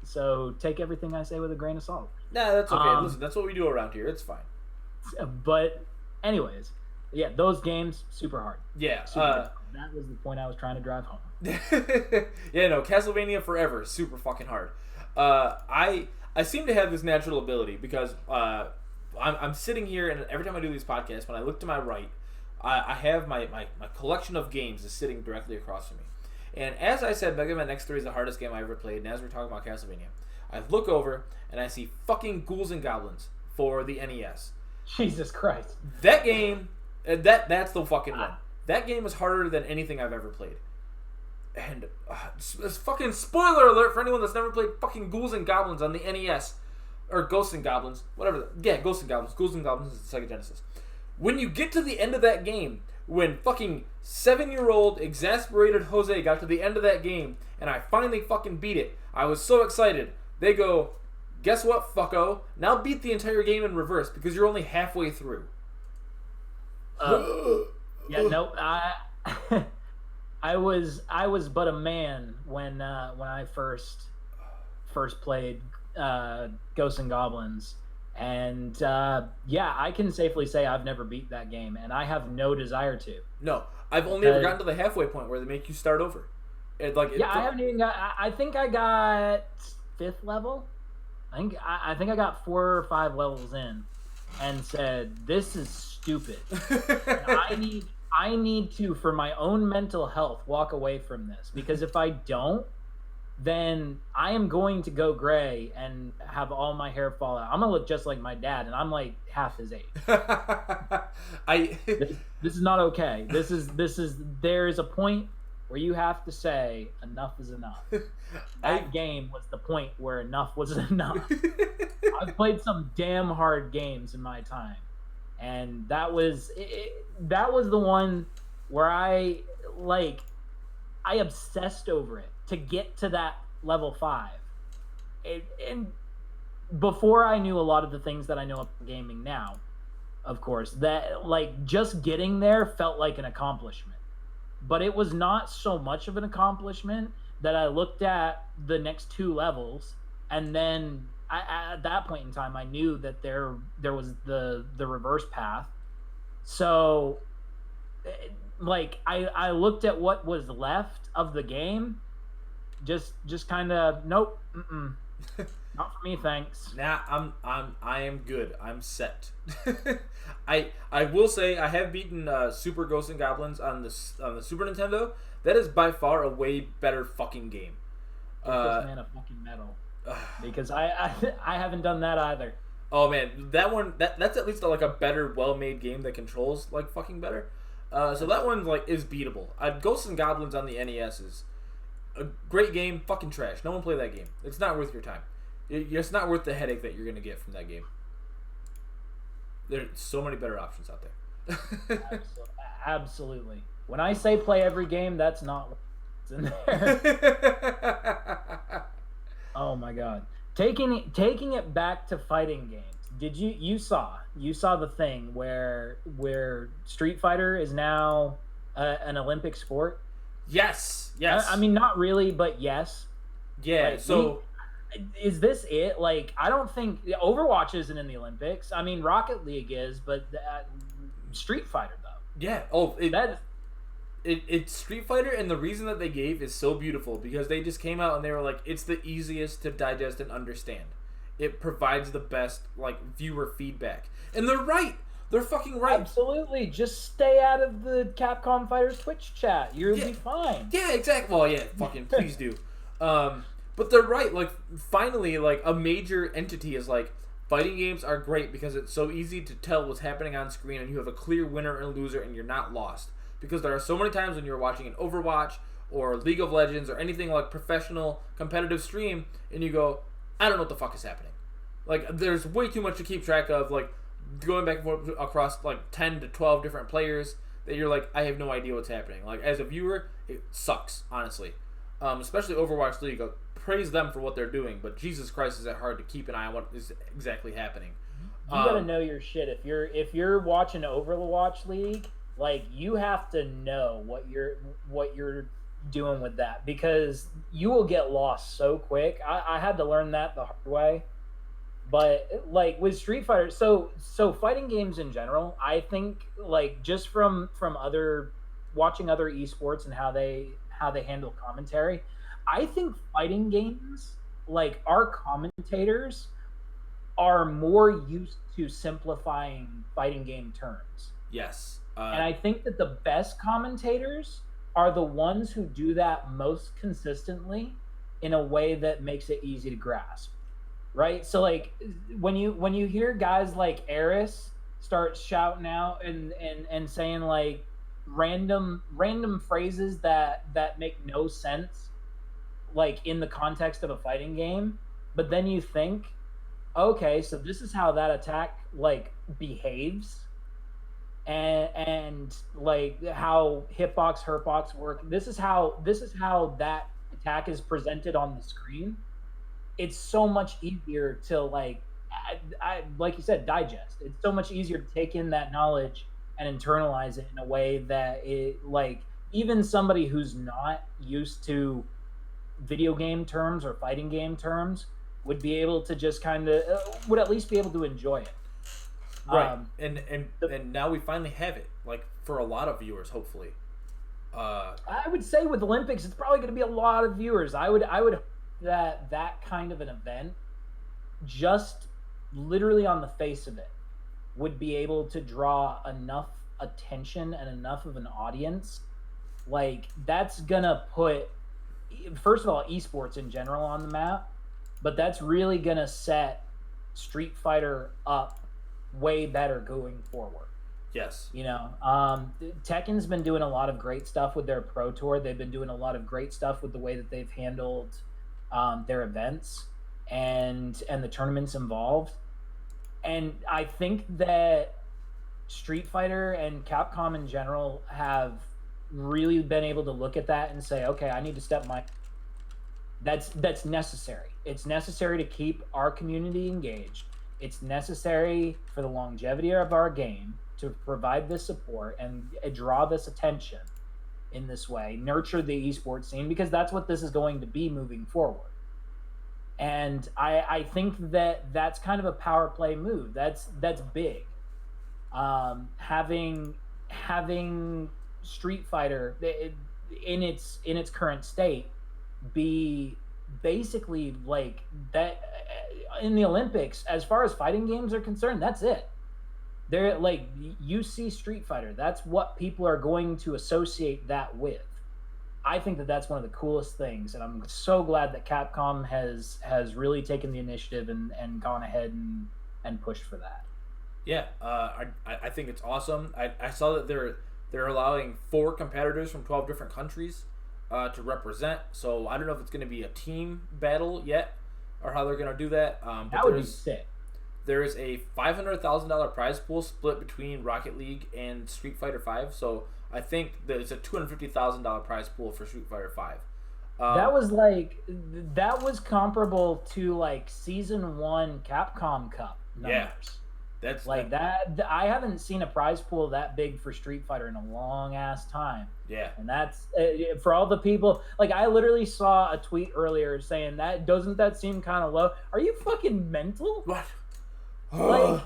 So take everything I say with a grain of salt. Nah, that's okay. Listen, that's what we do around here. It's fine. But anyways, yeah, those games super hard. Yeah. That was the point I was trying to drive home. Yeah, no, Castlevania Forever, super fucking hard. I seem to have this natural ability because I'm sitting here, and every time I do these podcasts, when I look to my right, I have my collection of games is sitting directly across from me. And as I said, Megaman X3 is the hardest game I ever played, and as we're talking about Castlevania, I look over and I see fucking Ghouls and Goblins for the NES. Jesus Christ. That game, that's the fucking one. That game is harder than anything I've ever played. And this fucking spoiler alert for anyone that's never played fucking Ghouls and Goblins on the NES. Or Ghosts and Goblins, whatever. Yeah, Ghosts and Goblins. Ghouls and Goblins is the Sega Genesis. When you get to the end of that game, when fucking 7-year-old exasperated Jose got to the end of that game, and I finally fucking beat it, I was so excited. They go, guess what, fucko? Now beat the entire game in reverse because you're only halfway through. Yeah, no, I was but a man when I first played Ghosts and Goblins, and yeah, I can safely say I've never beat that game, and I have no desire to. No, I've only ever gotten to the halfway point where they make you start over. I haven't even got. I think I got 5th level. I think I got 4 or 5 levels in, and said, "This is stupid. And I need to, for my own mental health, walk away from this, because if I don't, then I am going to go gray and have all my hair fall out. I'm gonna look just like my dad, and I'm like half his age. This is not okay. This is there is a point where you have to say enough is enough. That game was the point where enough was enough. I've played some damn hard games in my time, and that was the one where I obsessed over it to get to that level 5. And before I knew a lot of the things that I know about gaming now, of course, that like just getting there felt like an accomplishment. But it was not so much of an accomplishment that I looked at the next two levels, and then at that point in time, I knew that there was the reverse path. So, like, I looked at what was left of the game, just kind of nope, not for me, thanks. Nah, I am good. I'm set. I will say I have beaten Super Ghosts and Goblins on the Super Nintendo. That is by far a way better fucking game. Give this man a fucking medal, because I haven't done that either. Oh man, that one that's at least like a better, well-made game that controls like fucking better. So that one like is beatable. Ghosts and Goblins on the NES is a great game. Fucking trash. No one play that game. It's not worth your time. It's not worth the headache that you're gonna get from that game. There's so many better options out there. Absolutely. When I say play every game, that's not what's in there. Oh my god. Taking it back to fighting games. Did you saw the thing where Street Fighter is now an Olympic sport? Yes. I mean, not really, but yes. Yeah. So. Is this it? Like, I don't think Overwatch isn't in the Olympics. I mean, Rocket League is, but Street Fighter though. Yeah. Oh, it's Street Fighter, and the reason that they gave is so beautiful because they just came out and they were like, it's the easiest to digest and understand. It provides the best like viewer feedback, and they're right. They're fucking right. Absolutely. Just stay out of the Capcom Fighters Twitch chat. You'll be fine. Yeah. Exactly. Well, yeah. Fucking please do. But they're right. Like, finally, like, a major entity is like, fighting games are great because it's so easy to tell what's happening on screen and you have a clear winner and loser and you're not lost. Because there are so many times when you're watching an Overwatch or League of Legends or anything like professional competitive stream and you go, I don't know what the fuck is happening. Like, there's way too much to keep track of, like, going back and forth across, like, 10 to 12 different players that you're like, I have no idea what's happening. Like, as a viewer, it sucks, honestly. Especially Overwatch League. Praise them for what they're doing, but Jesus Christ, is it hard to keep an eye on what is exactly happening. You gotta know your shit. If you're watching Overwatch League, like, you have to know what you're doing with that, because you will get lost so quick. I had to learn that the hard way. But like with Street Fighter, so fighting games in general, I think, like, just from watching other esports and how they handle commentary, I think fighting games, like, our commentators are more used to simplifying fighting game terms. Yes. And I think that the best commentators are the ones who do that most consistently in a way that makes it easy to grasp. Right? So, like, when you hear guys like Eris start shouting out and saying, like, random phrases that make no sense, like, in the context of a fighting game, but then you think, okay, so this is how that attack, like, behaves, and like how hitbox, hurtbox work. This is how that attack is presented on the screen. It's so much easier to, like, I like you said, digest. It's so much easier to take in that knowledge and internalize it in a way that it, like, even somebody who's not used to video game terms or fighting game terms would be able to just kind of would at least be able to enjoy it. Right. And now we finally have it, like, for a lot of viewers, hopefully. I would say with Olympics, it's probably going to be a lot of viewers. I would hope that kind of an event, just literally on the face of it, would be able to draw enough attention and enough of an audience. Like, that's gonna put, first of all, esports in general on the map, but that's really gonna set Street Fighter up way better going forward. Yes. You know, Tekken's been doing a lot of great stuff with their Pro Tour. They've been doing a lot of great stuff with the way that they've handled their events and the tournaments involved. And I think that Street Fighter and Capcom in general have really been able to look at that and say, okay, I need to step my... That's necessary. It's necessary to keep our community engaged. It's necessary for the longevity of our game to provide this support and draw this attention in this way, nurture the esports scene, because that's what this is going to be moving forward. And I think that that's kind of a power play move. That's big. Having Street Fighter in its current state be basically like that in the Olympics, as far as fighting games are concerned, that's it. They're like, you see Street Fighter, that's what people are going to associate that with. I think that that's one of the coolest things, and I'm so glad that Capcom has really taken the initiative and gone ahead and pushed for that. Yeah, I think it's awesome. I saw that they're allowing 4 competitors from 12 different countries to represent. So I don't know if it's going to be a team battle yet, or how they're going to do that. But that would be sick. There is a $500,000 prize pool split between Rocket League and Street Fighter V. So I think there's a $250,000 prize pool for Street Fighter V. That was comparable to like Season 1 Capcom Cup numbers. Yeah. That's like that. I haven't seen a prize pool that big for Street Fighter in a long ass time. Yeah, and that's for all the people. Like, I literally saw a tweet earlier saying that doesn't that seem kind of low? Are you fucking mental? What? Like,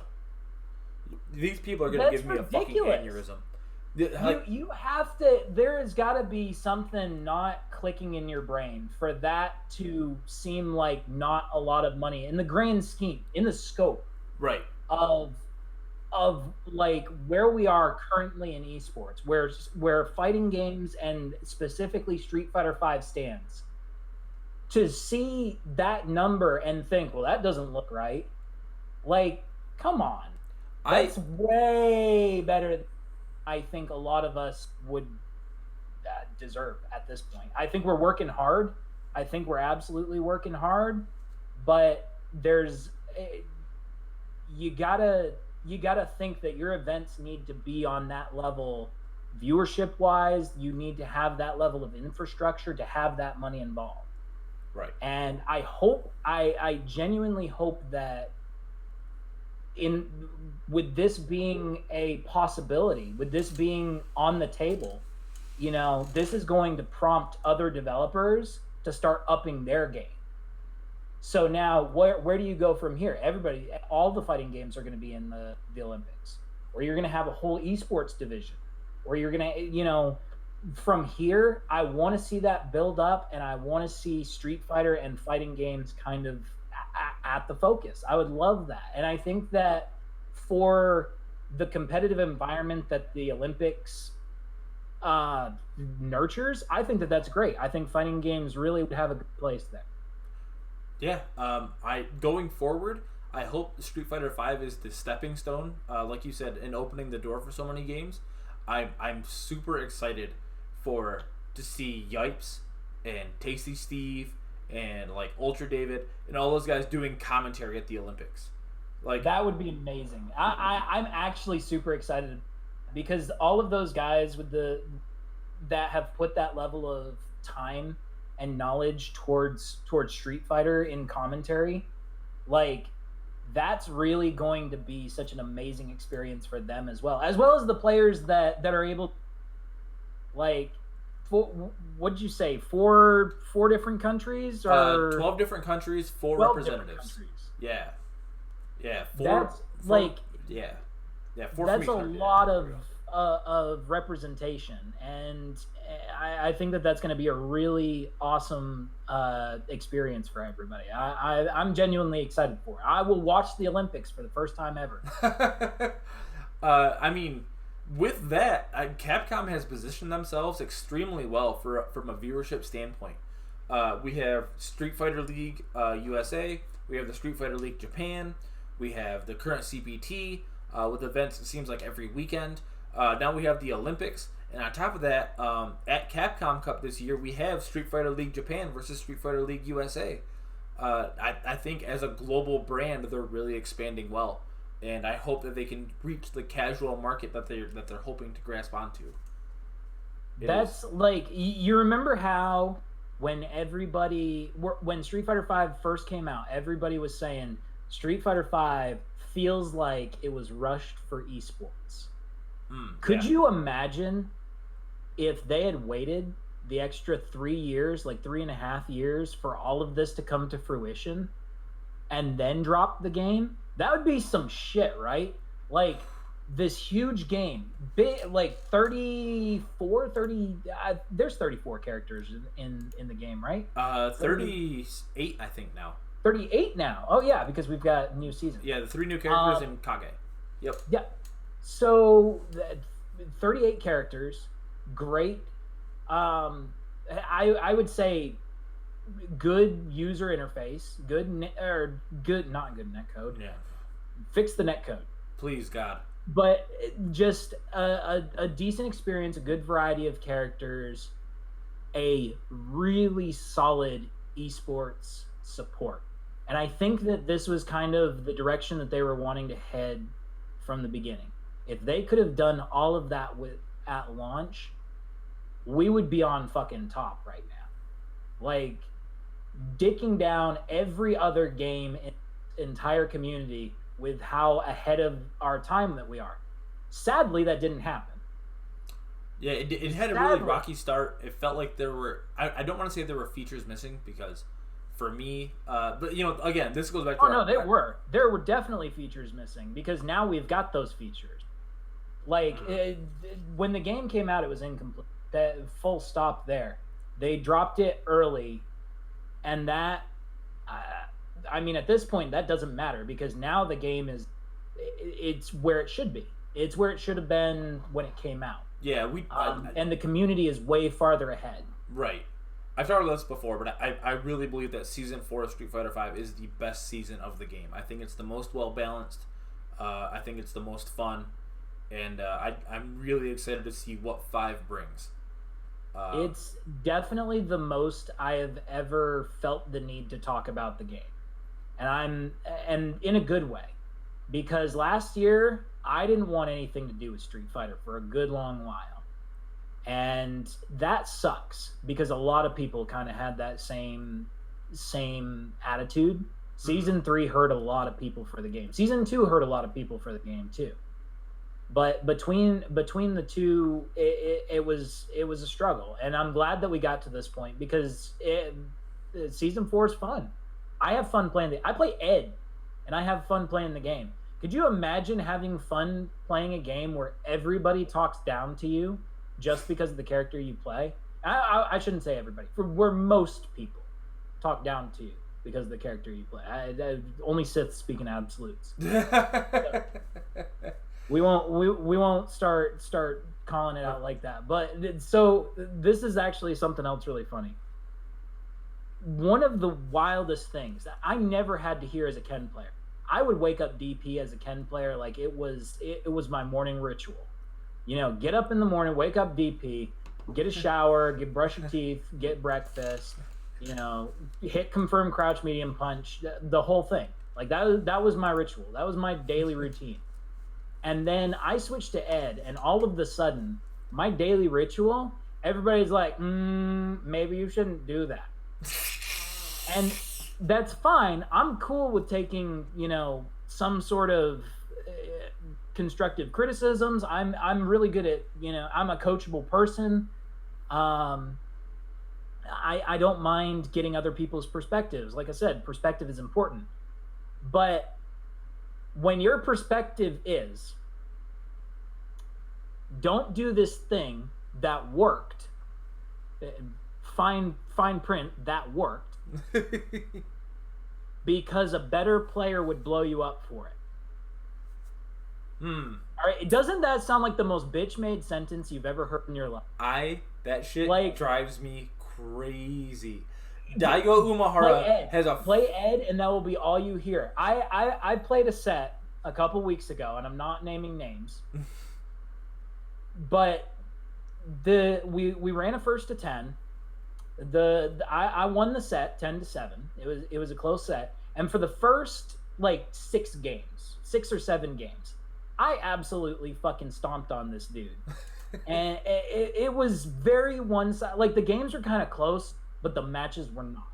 these people are gonna give me ridiculous. A fucking aneurysm. You have to. There has got to be something not clicking in your brain for that to seem like not a lot of money in the grand scheme, in the scope. Right. Of like where we are currently in esports, where fighting games and specifically Street Fighter V stands, to see that number and think, well, that doesn't look right. Like, come on, that's way better than I think a lot of us would deserve at this point. I think we're working hard. I think we're absolutely working hard, but there's you gotta think that your events need to be on that level viewership wise. You need to have that level of infrastructure to have that money involved. Right. And I genuinely hope that with this being a possibility, with this being on the table, this is going to prompt other developers to start upping their game. So now, where do you go from here? All the fighting games are going to be in the Olympics, or you're going to have a whole esports division, or you're going to, from here, I want to see that build up, and I want to see Street Fighter and fighting games kind of at the focus. I would love that. And I think that for the competitive environment that the Olympics nurtures, I think that that's great. I think fighting games really would have a good place there. Yeah, going forward, I hope Street Fighter V is the stepping stone, like you said, in opening the door for so many games. I'm super excited to see Yipes and Tasty Steve and like Ultra David and all those guys doing commentary at the Olympics. Like, that would be amazing. I'm actually super excited because all of those guys that have put that level of time and knowledge towards Street Fighter in commentary, like, that's really going to be such an amazing experience for them as well as the players that are able, like, what'd you say, four different countries, or 12 different countries, 4 representatives. Yeah, four. That's a lot of representation, and I think that's going to be a really awesome experience for everybody. I'm genuinely excited for it. I will watch the Olympics for the first time ever. I mean, with that, Capcom has positioned themselves extremely well from a viewership standpoint. We have Street Fighter League USA, we have the Street Fighter League Japan, we have the current CPT with events, it seems like every weekend. Now we have the Olympics, and on top of that, at Capcom Cup this year, we have Street Fighter League Japan versus Street Fighter League USA. I think as a global brand, they're really expanding well, and I hope that they can reach the casual market that they're hoping to grasp onto. Like, you remember how when Street Fighter V first came out, everybody was saying Street Fighter V feels like it was rushed for eSports. Could you imagine if they had waited the extra 3 years, like 3.5 years, for all of this to come to fruition and then drop the game? That would be some shit, right? Like, this huge game, big, like 34, 30, there's 34 characters in the game, right? 38, I think now. 38 now. Oh yeah, because we've got new season. Yeah, the 3 new characters in Kage. Yep. Yeah. So 38 characters, great. I would say good user interface, good not good netcode. Yeah. Fix the netcode, please, God. But just a decent experience, a good variety of characters, a really solid esports support. And I think that this was kind of the direction that they were wanting to head from the beginning. If they could have done all of that at launch, we would be on fucking top right now. Like, dicking down every other game in the entire community with how ahead of our time that we are. Sadly, that didn't happen. Yeah, it had a really rocky start. It felt like there were... I don't want to say there were features missing, because for me... but, you know, again, this goes back to... no, there were. There were definitely features missing, because now we've got those features. Like, when the game came out, it was incomplete. That full stop there. They dropped it early, and that... I mean, at this point, that doesn't matter, because now the game is... It's where it should be. It's where it should have been when it came out. Yeah, and the community is way farther ahead. Right. I've talked about this before, but I really believe that Season 4 of Street Fighter V is the best season of the game. I think it's the most well-balanced. I think it's the most fun. And I'm really excited to see what 5 brings. It's definitely the most I have ever felt the need to talk about the game. And in a good way. Because last year, I didn't want anything to do with Street Fighter for a good long while. And that sucks, because a lot of people kind of had that same attitude. Season 3 hurt a lot of people for the game. Season 2 hurt a lot of people for the game too. But between the two, it was a struggle. And I'm glad that we got to this point, because Season 4 is fun. I have fun playing I play Ed, and I have fun playing the game. Could you imagine having fun playing a game where everybody talks down to you just because of the character you play? I shouldn't say everybody. Where most people talk down to you because of the character you play. Only Siths speaking absolutes. We won't start calling it out like that. But so this is actually something else really funny. One of the wildest things that I never had to hear as a Ken player. I would wake up DP as a Ken player like it was my morning ritual. You know, get up in the morning, wake up DP, get a shower, brush your teeth, get breakfast, you know, hit confirm crouch medium punch, the whole thing. Like that was my ritual. That was my daily routine. And then I switched to Ed, and all of a sudden, my daily ritual, everybody's like, maybe you shouldn't do that. And that's fine. I'm cool with taking, you know, some sort of constructive criticisms. I'm really good at, you know, I'm a coachable person. I don't mind getting other people's perspectives. Like I said, perspective is important. But when your perspective is, don't do this thing that worked, fine print, that worked, because a better player would blow you up for it. All right, doesn't that sound like the most bitch-made sentence you've ever heard in your life? That shit drives me crazy. Daigo Umehara has a... Play Ed, and that will be all you hear. I played a set a couple weeks ago, and I'm not naming names, but we ran a 1st to 10. I won the set 10-7. It was a close set, and for the first like 6 or 7 games, I absolutely fucking stomped on this dude, and it was very one-sided. Like, the games were kind of close, but the matches were not.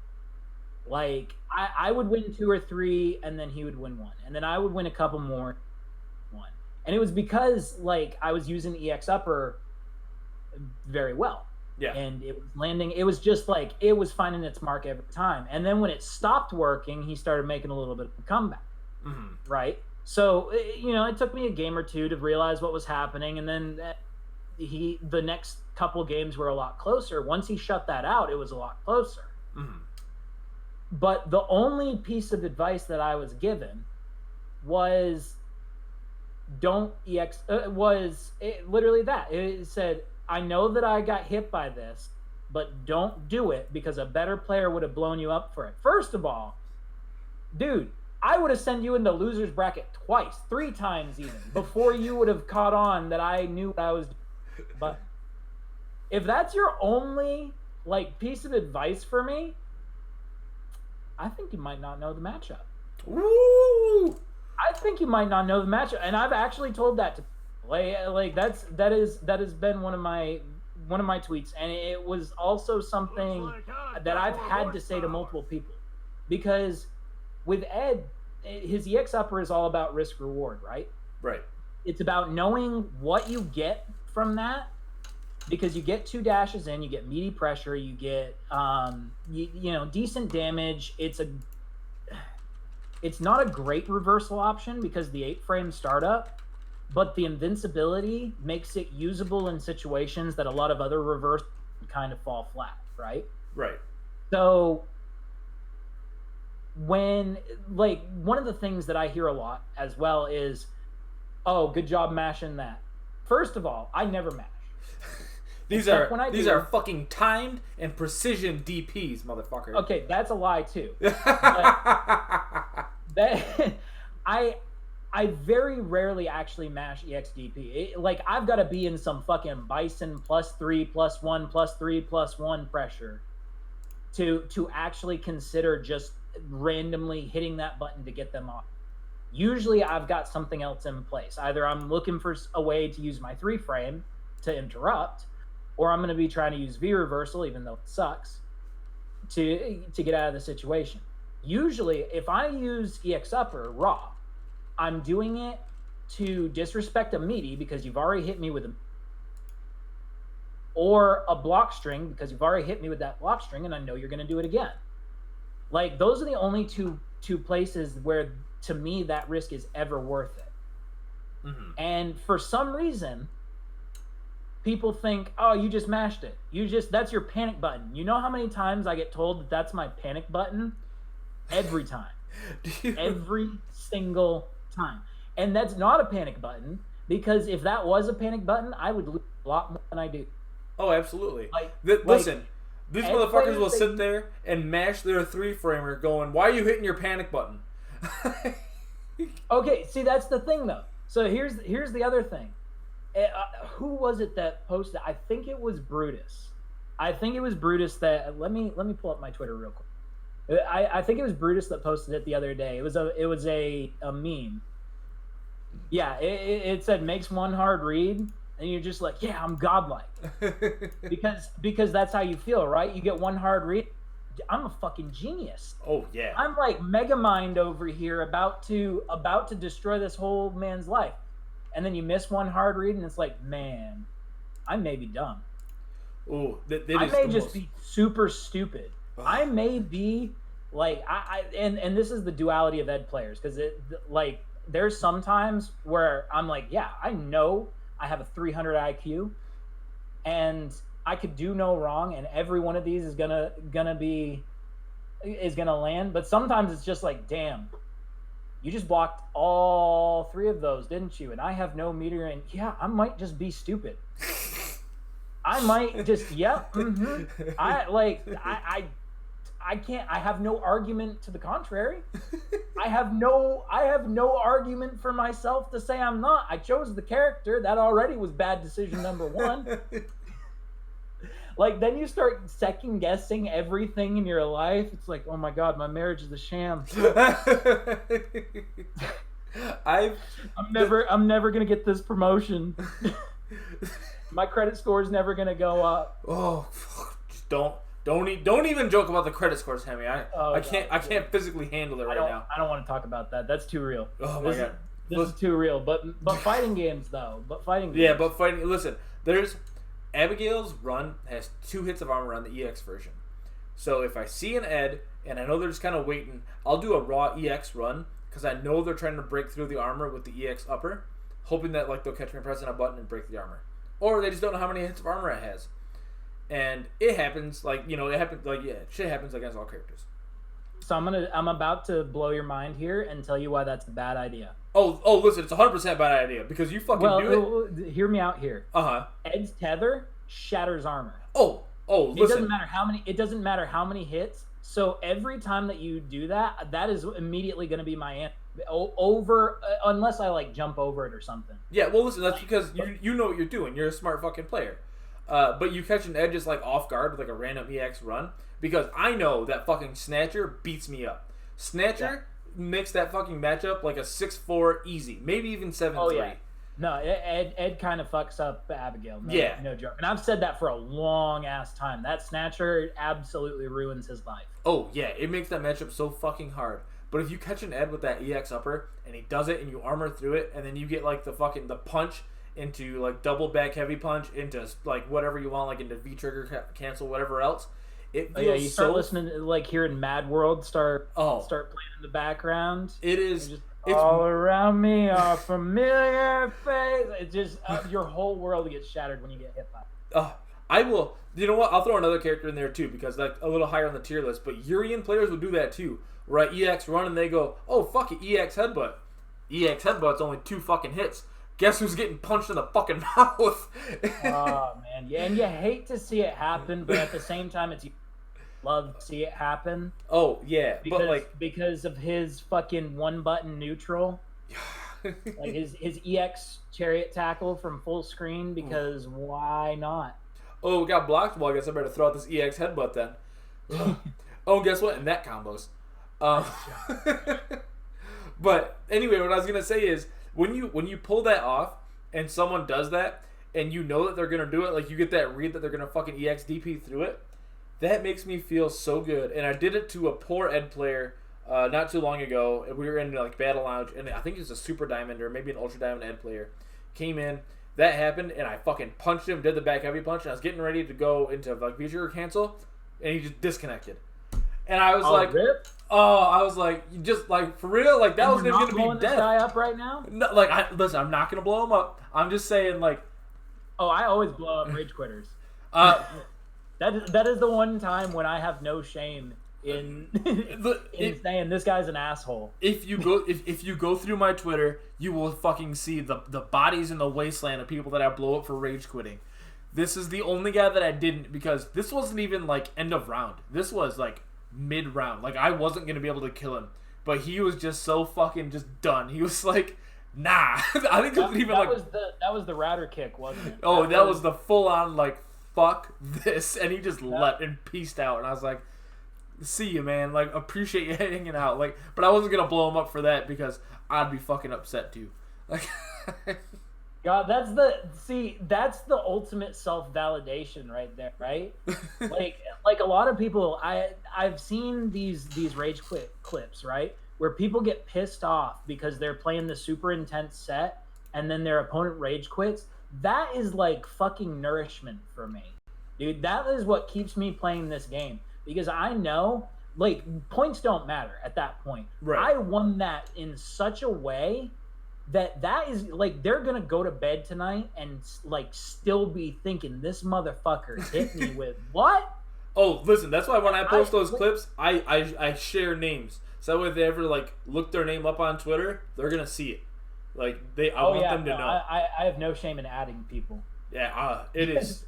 Like, I would win 2 or 3, and then he would win 1. And then I would win a couple more, 1. And it was because, like, I was using EX Upper very well. Yeah. And it was landing. It was just, like, it was finding its mark every time. And then when it stopped working, he started making a little bit of a comeback. Mm-hmm. Right? So, you know, it took me a game or two to realize what was happening. And then the next couple games were a lot closer. Once he shut that out, it was a lot closer. Mm-hmm. But the only piece of advice that I was given was literally that. It said, I know that I got hit by this, but don't do it because a better player would have blown you up for it. First of all, dude, I would have sent you into loser's bracket twice, 3 times even, before you would have caught on that I knew what I was doing. But if that's your only, like, piece of advice for me, I think you might not know the matchup. Woo! I think you might not know the matchup, and I've actually told that to people. Like that has been one of my tweets, and it was also something that I've had to say to multiple people, because with Ed, his EX Upper is all about risk reward, right? Right. It's about knowing what you get from that, because you get 2 dashes in, you get meaty pressure, you get you know, decent damage. It's not a great reversal option because the 8-frame startup, but the invincibility makes it usable in situations that a lot of other reverse kind of fall flat, right? Right. So when, like, one of the things that I hear a lot as well is, oh, good job mashing that. First of all, I never mash. These are fucking timed and precision DPs, motherfucker. Okay, that's a lie too. I very rarely actually mash EXDP. Like, I've got to be in some fucking Bison +3, +1, +3, +1 pressure to actually consider just randomly hitting that button to get them off. Usually I've got something else in place. Either I'm looking for a way to use my 3-frame to interrupt, or I'm going to be trying to use V reversal, even though it sucks, to get out of the situation. Usually, if I use EX Upper raw, I'm doing it to disrespect a meaty because you've already hit me with a, or a block string because you've already hit me with that block string and I know you're going to do it again. Like, those are the only two places where, to me, that risk is ever worth it. Mm-hmm. And for some reason, people think, oh, you just mashed it. That's your panic button. You know how many times I get told that that's my panic button? Every time. Every single time. And that's not a panic button, because if that was a panic button, I would lose a lot more than I do. Oh, absolutely. Listen, these motherfuckers will sit there and mash their 3-framer going, why are you hitting your panic button? Okay, see, that's the thing, though. So here's the other thing. Who was it that posted? I think it was Brutus. That let me pull up my Twitter real quick. I think it was Brutus that posted it the other day. It was a meme. Yeah, it said makes one hard read, and you're just like, yeah, I'm godlike, because that's how you feel, right? You get one hard read. I'm a fucking genius. Oh yeah. I'm like Megamind over here, about to destroy this whole man's life. And then you miss one hard read, and it's like, man, I may be dumb. Oh, I may just be super stupid. Ugh. I may be like, and this is the duality of Ed players, because like, there's some times where I'm like, yeah, I know I have a 300 IQ, and I could do no wrong, and every one of these is gonna land. But sometimes it's just like, damn, you just blocked all 3 of those, didn't you? And I have no meter, and yeah, I might just be stupid. I might just, yep. Yeah, mm-hmm. I can't. I have no argument to the contrary. I have no argument for myself to say I'm not. I chose the character. That already was bad decision number 1. Like, then you start second guessing everything in your life. It's like, oh my god, my marriage is a sham. I'm never gonna get this promotion. My credit score is never gonna go up. Oh, just Don't even joke about the credit scores, Hemi. I can't physically handle it right now. I don't want to talk about that. That's too real. Oh my god. This is too real. But fighting games though. Yeah, but fighting. Listen, there's Abigail's run has 2 hits of armor on the EX version. So if I see an Ed and I know they're just kind of waiting, I'll do a raw EX run because I know they're trying to break through the armor with the EX upper, hoping that like they'll catch me pressing a button and break the armor, or they just don't know how many hits of armor it has. And it happens, shit happens against all characters. So I'm about to blow your mind here and tell you why that's a bad idea. Oh, listen, it's 100% bad idea because you fucking do it. Hear me out here. Ed's tether shatters armor. Listen. It doesn't matter how many hits. So every time that you do that, that is immediately going to be my answer. Unless I like jump over it or something. Yeah, well, listen, that's because you know what you're doing. You're a smart fucking player. But you catch an Ed just like off guard with like a random EX run because I know that fucking Snatcher beats me up. Snatcher makes that fucking matchup like a 6-4 easy, maybe even 7-3. Oh yeah. No, Ed kind of fucks up Abigail. No joke. And I've said that for a long ass time. That Snatcher absolutely ruins his life. Oh yeah, it makes that matchup so fucking hard. But if you catch an Ed with that EX upper and he does it and you armor through it and then you get like the punch into like double back heavy punch into like whatever you want, like into V trigger cancel, whatever else. It feels you start listening to, like hearing Mad World start playing in the background. It's all around me are familiar faces. It just your whole world gets shattered when you get hit by. I will. You know what? I'll throw another character in there too because like a little higher on the tier list. But Urian players will do that too. Where I EX run and they go, oh fuck it, EX headbutt. EX headbutt's only 2 fucking hits. Guess who's getting punched in the fucking mouth? Oh man, yeah, and you hate to see it happen, but at the same time, you love to see it happen. Oh yeah, because of his fucking 1-button neutral, like his EX chariot tackle from full screen. Because why not? Oh, we got blocked. Well, I guess I better throw out this EX headbutt then. Oh, guess what? Net combos. But anyway, what I was gonna say is. When you pull that off and someone does that and you know that they're gonna do it, like you get that read that they're gonna fucking EX DP through it, that makes me feel so good. And I did it to a poor Ed player not too long ago. We were in like Battle Lounge and I think it was a Super Diamond or maybe an Ultra Diamond Ed player. Came in, that happened, and I fucking punched him, did the back heavy punch, and I was getting ready to go into like V-trigger cancel, and he just disconnected. And I was I was like, you just like for real, like that was gonna be death. This guy up right now? No, listen, I'm not gonna blow him up. I'm just saying, like, I always blow up rage quitters. That is the one time when I have no shame in saying this guy's an asshole. If you go through my Twitter, you will fucking see the bodies in the wasteland of people that I blow up for rage quitting. This is the only guy that I didn't because this wasn't even like end of round. This was like mid-round. Like I wasn't gonna be able to kill him, but he was just so fucking just done. He was like, nah. I think that was the router kick, wasn't it? That was the full-on like fuck this, and he just left and peaced out. And I was like, see you, man. Like appreciate you hanging out. Like, but I wasn't gonna blow him up for that because I'd be fucking upset too. Like. God, that's the ultimate self-validation right there, right? like a lot of people, I've seen these rage quit clips, right? Where people get pissed off because they're playing the super intense set and then their opponent rage quits. That is like fucking nourishment for me. Dude, that is what keeps me playing this game because I know like points don't matter at that point. Right. I won that in such a way that is like they're gonna go to bed tonight and like still be thinking this motherfucker hit me with what? Oh, listen, that's why when I post those clips, I share names. So that way if they ever like look their name up on Twitter, they're gonna see it. Like I want them to know. I have no shame in adding people. Yeah, it is.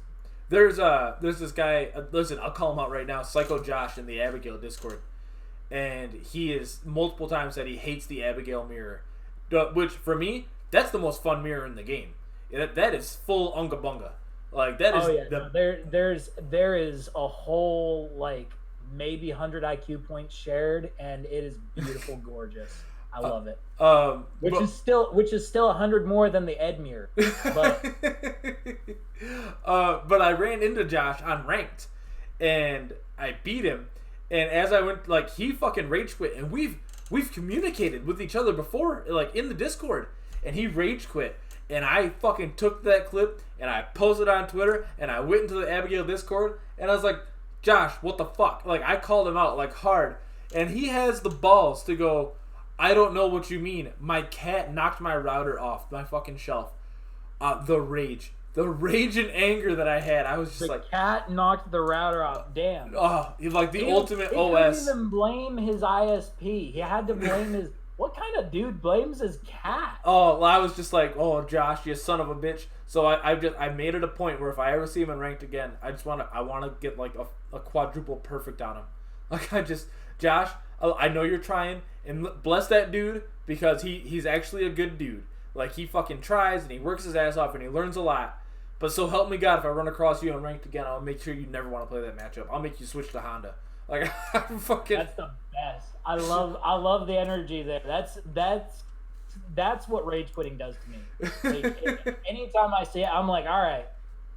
There's this guy. Listen, I'll call him out right now. Psycho Josh in the Abigail Discord, and he is multiple times that he hates the Abigail mirror. Which for me, that's the most fun mirror in the game. That is full unga bunga. Like that is there is a whole like maybe 100 IQ points shared, and it is beautiful, gorgeous. I love it. Which is still 100 more than the Ed mirror. But but I ran into Josh on ranked, and I beat him. And as I went, like, he fucking rage quit, and we've communicated with each other before, like, in the Discord, and he rage quit. And I fucking took that clip, and I posted it on Twitter, and I went into the Abigail Discord, and I was like, Josh, what the fuck? Like, I called him out, like, hard. And he has the balls to go, I don't know what you mean. My cat knocked my router off my fucking shelf. The rage and anger that I had, I was just like... The cat knocked the router off. Damn. Oh, like the ultimate he OS. He couldn't even blame his ISP. He had to blame his... What kind of dude blames his cat? Oh, well, I was just like, oh, Josh, you son of a bitch. So I made it a point where if I ever see him in ranked again, I want to get like a quadruple perfect on him. Like Josh, I know you're trying, and bless that dude because he's actually a good dude. Like, he fucking tries and he works his ass off and he learns a lot. But so help me God, if I run across you and ranked again, I'll make sure you never want to play that matchup. I'll make you switch to Honda. Like, I'm fucking... That's the best. I love the energy there. That's what rage quitting does to me. Like, anytime I see it, I'm like, all right.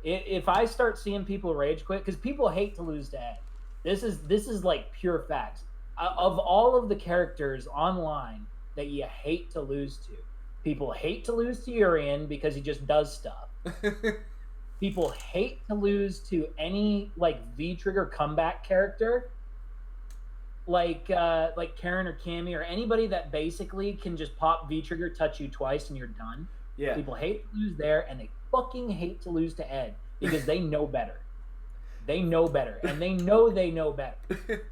If I start seeing people rage quit, because people hate to lose to Ed. This is like pure facts. Of all of the characters online that you hate to lose to, people hate to lose to Urian because he just does stuff. People hate to lose to any like V-Trigger comeback character, like Karen or Cammy or anybody that basically can just pop V-Trigger, touch you twice, and you're done. Yeah. People hate to lose there, and they fucking hate to lose to Ed because they know better. They know better, and they know better.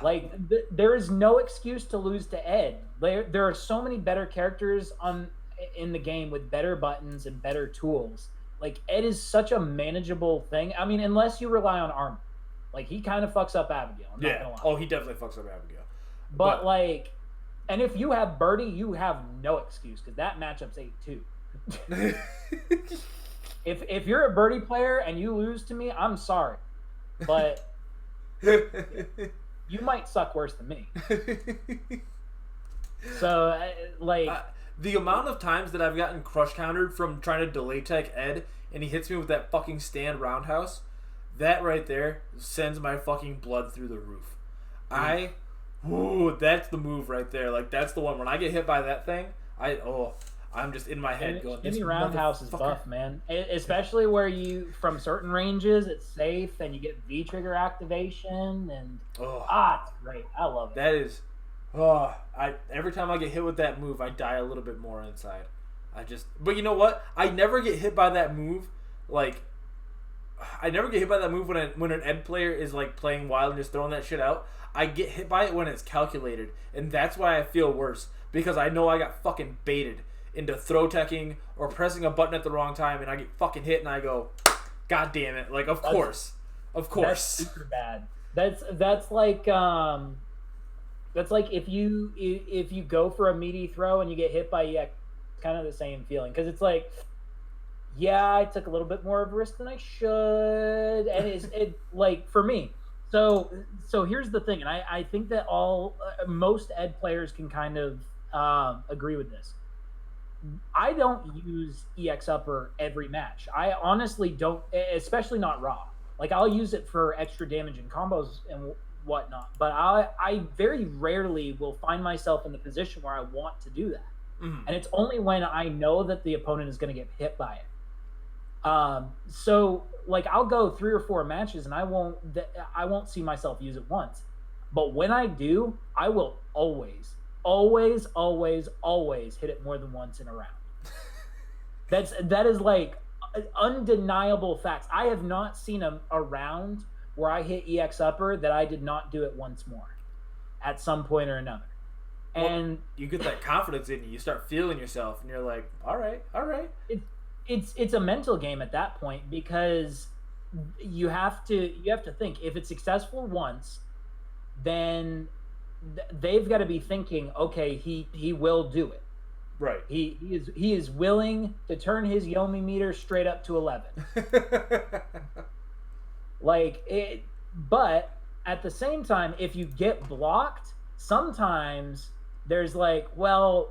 Like there is no excuse to lose to Ed. There are so many better characters in the game with better buttons and better tools. Like, Ed is such a manageable thing. I mean, unless you rely on armor. Like, he kind of fucks up Abigail. I'm not gonna lie. Oh, he definitely fucks up Abigail. But like, and if you have Birdie, you have no excuse because that matchup's 8-2. If you're a Birdie player and you lose to me, I'm sorry. But you might suck worse than me. So, like... the amount of times that I've gotten crush countered from trying to delay tech Ed and he hits me with that fucking stand roundhouse, that right there sends my fucking blood through the roof. That's the move right there. Like, that's the one. When I get hit by that thing, I'm just in my head going, this roundhouse is buff, man. Especially where from certain ranges, it's safe and you get V-trigger activation and it's great. I love it. That is... every time I get hit with that move, I die a little bit more inside. But you know what? I never get hit by that move. Like, I never get hit by that move when an Ed player is like playing wild and just throwing that shit out. I get hit by it when it's calculated, and that's why I feel worse because I know I got fucking baited into throw teching or pressing a button at the wrong time, and I get fucking hit, and I go, God damn it! Like, of course. That's super bad. That's like That's like if you go for a meaty throw and you get hit by EX, kind of the same feeling because it's like, yeah, I took a little bit more of a risk than I should, and it like for me. So here's the thing, and I think that most Ed players can kind of agree with this. I don't use EX upper every match. I honestly don't, especially not raw. Like, I'll use it for extra damage and combos and whatnot, but I very rarely will find myself in the position where I want to do that. And it's only when I know that the opponent is going to get hit by it. So like, I'll go 3 or 4 matches and I won't see myself use it once, but when I do, I will always hit it more than once in a round. That is like undeniable facts. I have not seen a round where I hit EX upper that I did not do it once more at some point or another. And you get that confidence in you. You start feeling yourself, and you're like, all right. It's a mental game at that point because you have to think if it's successful once, then they've got to be thinking, okay, he will do it. Right. He is willing to turn his Yomi meter straight up to 11. But at the same time, if you get blocked, sometimes there's like, well,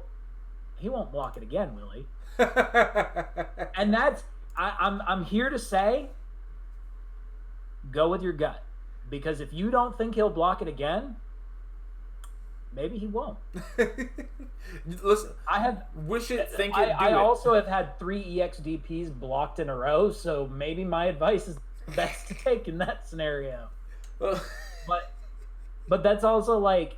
he won't block it again, will he? And that's I'm here to say, go with your gut. because if you don't think he'll block it again, maybe he won't. Listen, I I also have had 3 EXDPs blocked in a row, so maybe my advice is the best to take in that scenario. But that's also like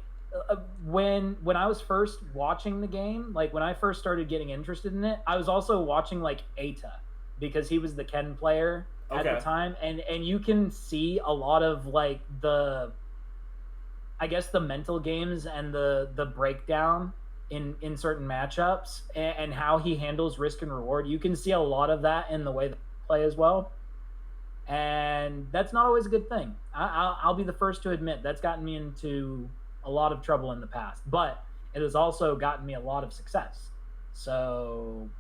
when I was first watching the game, like when I first started getting interested in it, I was also watching like Ata because he was the Ken player at the time, and you can see a lot of like the mental games and the breakdown in certain matchups and how he handles risk and reward. You can see a lot of that in the way they play as well. And that's not always a good thing. I'll be the first to admit that's gotten me into a lot of trouble in the past, but it has also gotten me a lot of success. So,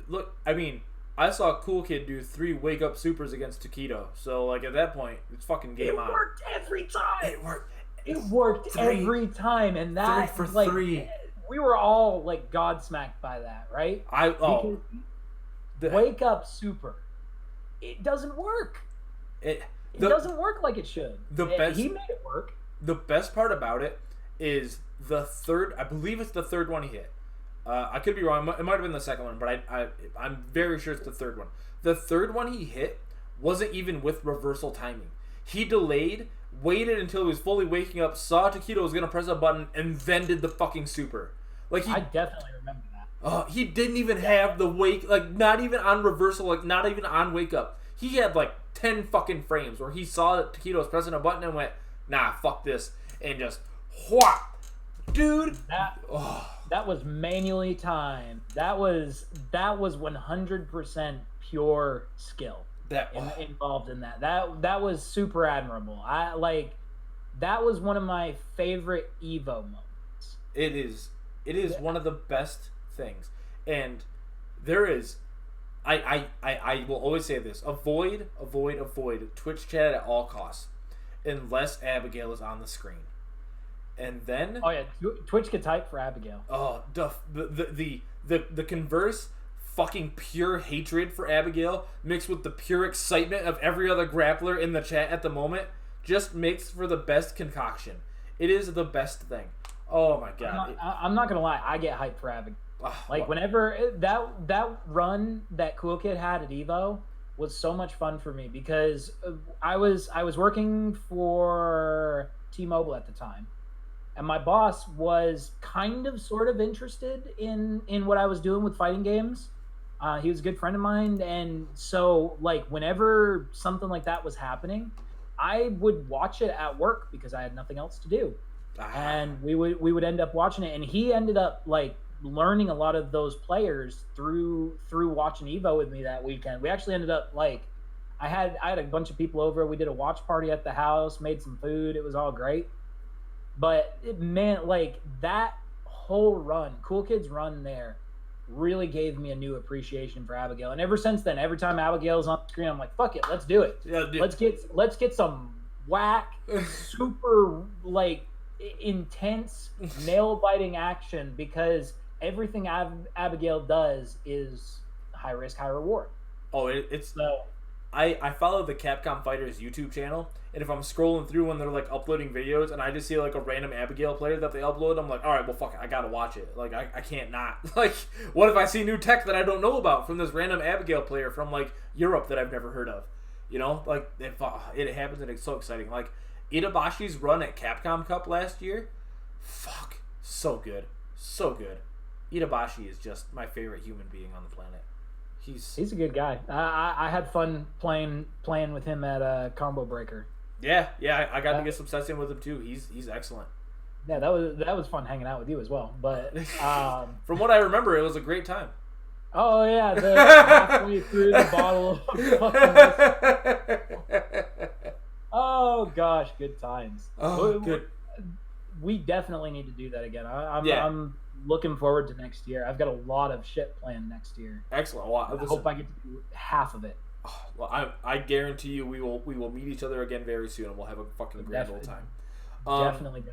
look, I mean, I saw a Cool Kid do 3 wake up supers against Taquito. So, like, at that point, it's fucking game on. It worked every time. It worked every time, and that 3 for like 3. We were all like godsmacked by that, right? Wake up super. It doesn't work. It doesn't work like it should. He made it work. The best part about it is the third. I believe it's the third one he hit. I could be wrong. It might have been the second one, but I'm very sure it's the third one. The third one he hit wasn't even with reversal timing. He delayed, waited until he was fully waking up, saw Taquito was gonna press a button, and then did the fucking super. Like I definitely remember that. He didn't even have the wake, like not even on reversal, like not even on wake up. He had like 10 fucking frames where he saw that Taquito was pressing a button and went, nah, fuck this, and just whop, dude. That was manually timed. That was 100% pure skill involved in that. That was super admirable. That was one of my favorite Evo moments. It is one of the best things, and there is. I will always say this: avoid Twitch chat at all costs, unless Abigail is on the screen, and then Twitch can type for Abigail. The converse fucking pure hatred for Abigail mixed with the pure excitement of every other grappler in the chat at the moment just makes for the best concoction. It is the best thing. Oh my god! I'm not gonna lie, I get hyped for Abigail. Whenever that run that Cool Kid had at Evo was so much fun for me because I was working for T-Mobile at the time, and my boss was sort of interested in what I was doing with fighting games. He was a good friend of mine, and so like whenever something like that was happening, I would watch it at work because I had nothing else to do, and we would end up watching it, and he ended up like learning a lot of those players through watching Evo with me that weekend. We actually ended up like I had a bunch of people over. We did a watch party at the house, made some food. It was all great. But man, like that whole run, Cool Kid's run there, really gave me a new appreciation for Abigail. And ever since then, every time Abigail's on the screen, I'm like, fuck it, let's do it. Yeah, let's get some whack, super like intense, nail biting action because everything Abigail does is high risk, high reward. I follow the Capcom Fighters YouTube channel, and if I'm scrolling through when they're like uploading videos and I just see like a random Abigail player that they upload, I'm like, all right, well fuck it, I gotta watch it. Like I can't not. Like, what if I see new tech that I don't know about from this random Abigail player from like Europe that I've never heard of? You know, like it happens and it's so exciting. Like Itabashi's run at Capcom Cup last year, fuck, so good. Itabashi is just my favorite human being on the planet. He's a good guy. I had fun playing with him at Combo Breaker. Yeah, I got to get some sets in with him too. He's excellent. Yeah, that was fun hanging out with you as well. But from what I remember, it was a great time. Oh yeah, halfway through the bottle of oh gosh, good times. Good. We definitely need to do that again. I'm looking forward to next year. I've got a lot of shit planned next year. Excellent. Well, I hope I get to do half of it. Well, I guarantee you we will meet each other again very soon and we'll have a fucking grand old time. Definitely.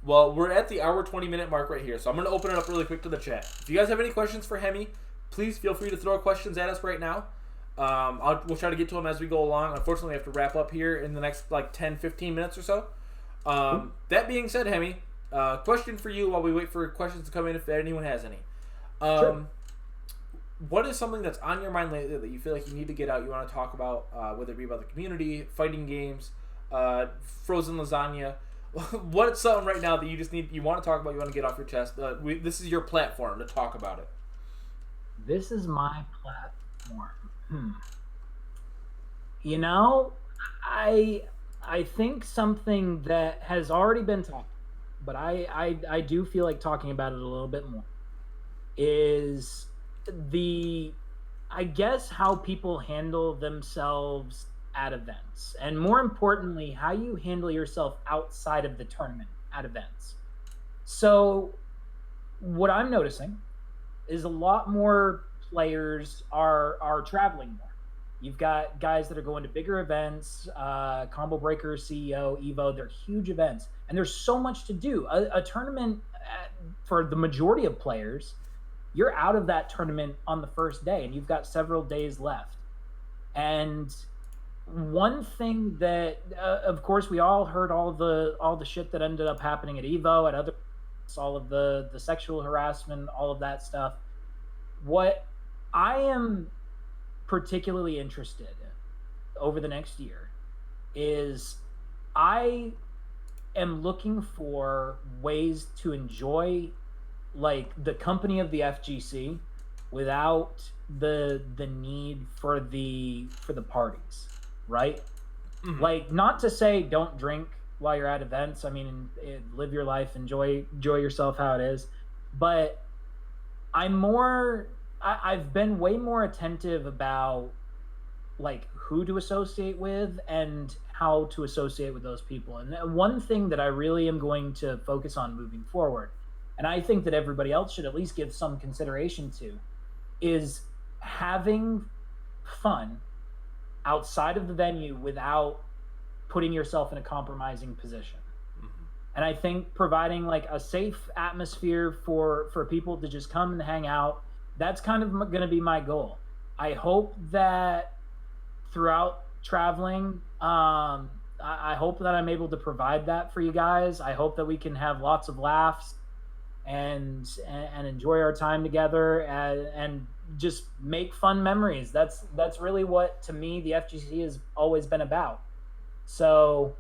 Well, we're at the hour 20-minute mark right here, so I'm going to open it up really quick to the chat. If you guys have any questions for Hemi, please feel free to throw questions at us right now. We'll try to get to them as we go along. Unfortunately, I have to wrap up here in the next 10, 15 minutes or so. That being said, Hemi, question for you while we wait for questions to come in if anyone has any. Sure. What is something that's on your mind lately that you feel like you need to get out, you want to talk about, whether it be about the community, fighting games, frozen lasagna? What's something right now that you want to talk about, you want to get off your chest? This is your platform to talk about it. This is my platform. I think something that has already been talked, but I do feel like talking about it a little bit more, is how people handle themselves at events, and more importantly, how you handle yourself outside of the tournament at events. So what I'm noticing is a lot more players are traveling more. You've got guys that are going to bigger events, Combo Breaker, CEO, Evo. They're huge events, and there's so much to do. A tournament, for the majority of players, you're out of that tournament on the first day, and you've got several days left. And one thing that, of course, we all heard all the shit that ended up happening at Evo, at other, all of the sexual harassment, all of that stuff. What I am particularly interested in over the next year is I am looking for ways to enjoy the company of the FGC without the need for the parties, right? Mm-hmm. Not to say don't drink while you're at events. I mean, live your life, enjoy yourself how it is, but I've been way more attentive about who to associate with and how to associate with those people. And one thing that I really am going to focus on moving forward, and I think that everybody else should at least give some consideration to, is having fun outside of the venue without putting yourself in a compromising position. And I think providing a safe atmosphere for people to just come and hang out, that's kind of going to be my goal. I hope that throughout traveling, I hope that I'm able to provide that for you guys. I hope that we can have lots of laughs and enjoy our time together and just make fun memories. That's really what, to me, the FGC has always been about. So,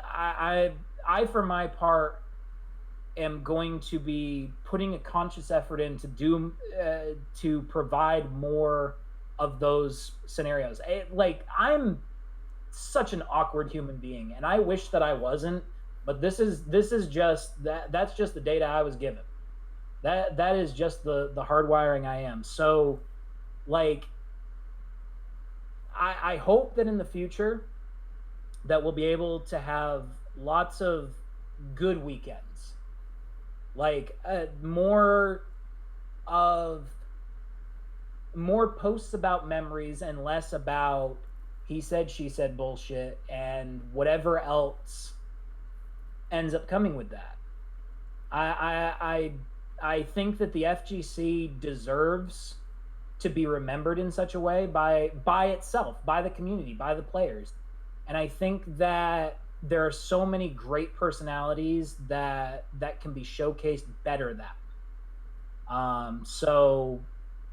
I for my part am going to be putting a conscious effort in to provide more of those scenarios. I'm such an awkward human being, and I wish that I wasn't, but this is just that's just the data I was given. That is just the hardwiring I am. So I hope that in the future that we'll be able to have lots of good weekends, more posts about memories and less about he said, she said bullshit and whatever else ends up coming with that. I think that the FGC deserves to be remembered in such a way by itself, by the community, by the players. And I think that there are so many great personalities that can be showcased better that. So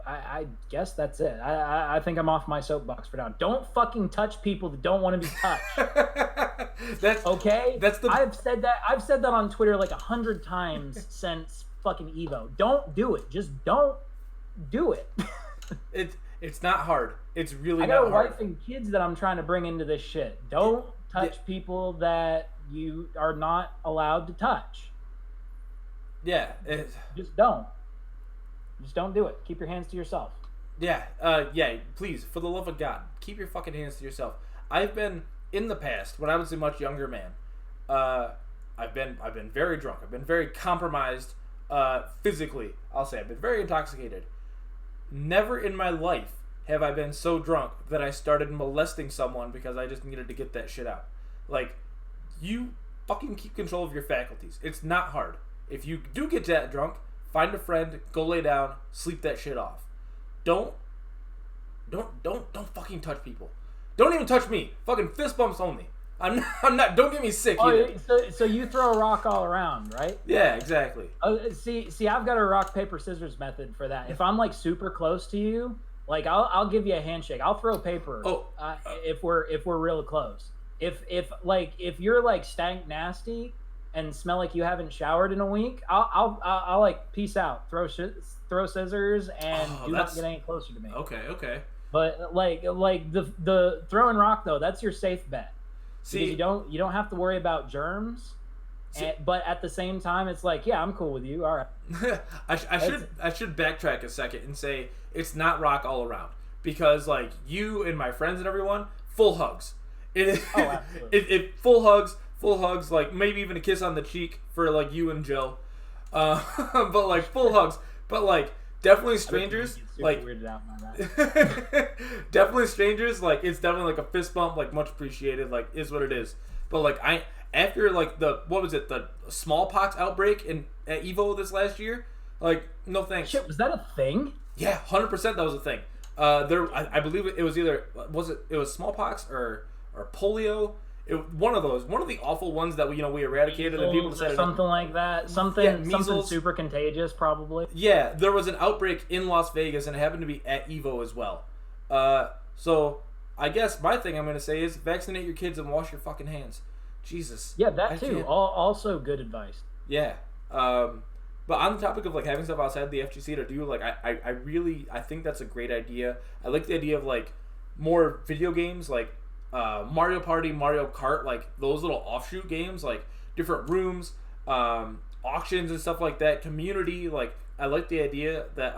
I guess that's it. I think I'm off my soapbox for now. Don't fucking touch people that don't want to be touched. That's okay. That's I've said that on Twitter 100 times since fucking Evo. Don't do it. Just don't do it. It's not hard. It's really not hard. I got a wife and kids that I'm trying to bring into this shit. Don't touch people that you are not allowed to touch. Yeah. Just don't. Just don't do it. Keep your hands to yourself. Yeah. Please, for the love of God, keep your fucking hands to yourself. I've been, in the past, when I was a much younger man, I've been very drunk. I've been very compromised physically. I'll say I've been very intoxicated. Never in my life have I been so drunk that I started molesting someone because I just needed to get that shit out. You fucking keep control of your faculties. It's not hard. If you do get that drunk, find a friend, go lay down, sleep that shit off. Don't don't fucking touch people. Don't even touch me. Fucking fist bumps only. I'm not. Don't get me sick. So you throw a rock all around, right? Yeah, exactly. See, I've got a rock paper scissors method for that. If I'm like super close to you, like I'll give you a handshake. I'll throw paper. If we're real close. If you're like stank nasty and smell like you haven't showered in a week, I'll like peace out. Throw scissors and do not get any closer to me. Okay. But like the throwing rock though, that's your safe bet. See, because you don't have to worry about germs. But at the same time, it's like, yeah, I'm cool with you. All right. I should backtrack a second and say it's not rock all around, because like you and my friends and everyone, full hugs. Absolutely. Full hugs, like maybe even a kiss on the cheek for like you and Joe. But like full hugs. But like definitely strangers, like weirded out by that. Definitely strangers, like it's definitely like a fist bump, like much appreciated, like is what it is. But like after like the smallpox outbreak at Evo this last year, like no thanks. Shit, was that a thing? Yeah, 100% that was a thing. I believe it was either it was smallpox or polio. One of the awful ones that we eradicated, and people decided something like that, something super contagious, probably. Yeah, there was an outbreak in Las Vegas, and it happened to be at Evo as well. So I guess my thing I'm going to say is vaccinate your kids and wash your fucking hands. Jesus. Yeah, that too. Also good advice. Yeah. But on the topic of like having stuff outside the FGC to do, like I think that's a great idea. I like the idea of like more video games, like Mario Party, Mario Kart, like those little offshoot games, like different rooms, auctions and stuff like that. Community, like I like the idea that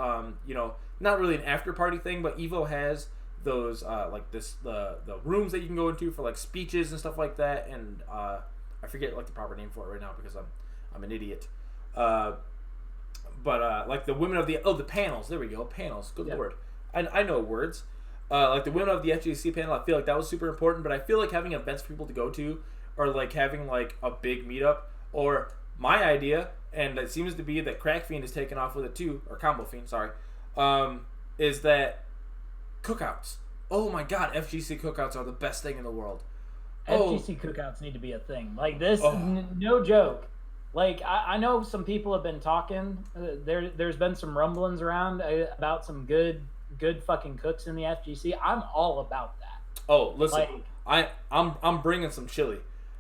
not really an after party thing, but Evo has those the rooms that you can go into for like speeches and stuff like that. And I forget like the proper name for it right now because I'm an idiot. But like the women of the panels. There we go, panels. Good Lord, I know words. Like the women of the FGC panel, I feel like that was super important. But I feel like having events for people to go to, or like having like a big meetup, or my idea, and it seems to be that Crack Fiend is taking off with it too, or Combo Fiend, sorry, is that cookouts. Oh my God, FGC cookouts are the best thing in the world. FGC cookouts need to be a thing. Like this, no joke. Like I know some people have been talking. There's been some rumblings around about some good fucking cooks in the FGC. I'm all about that. Oh, listen, like, I'm bringing some chili.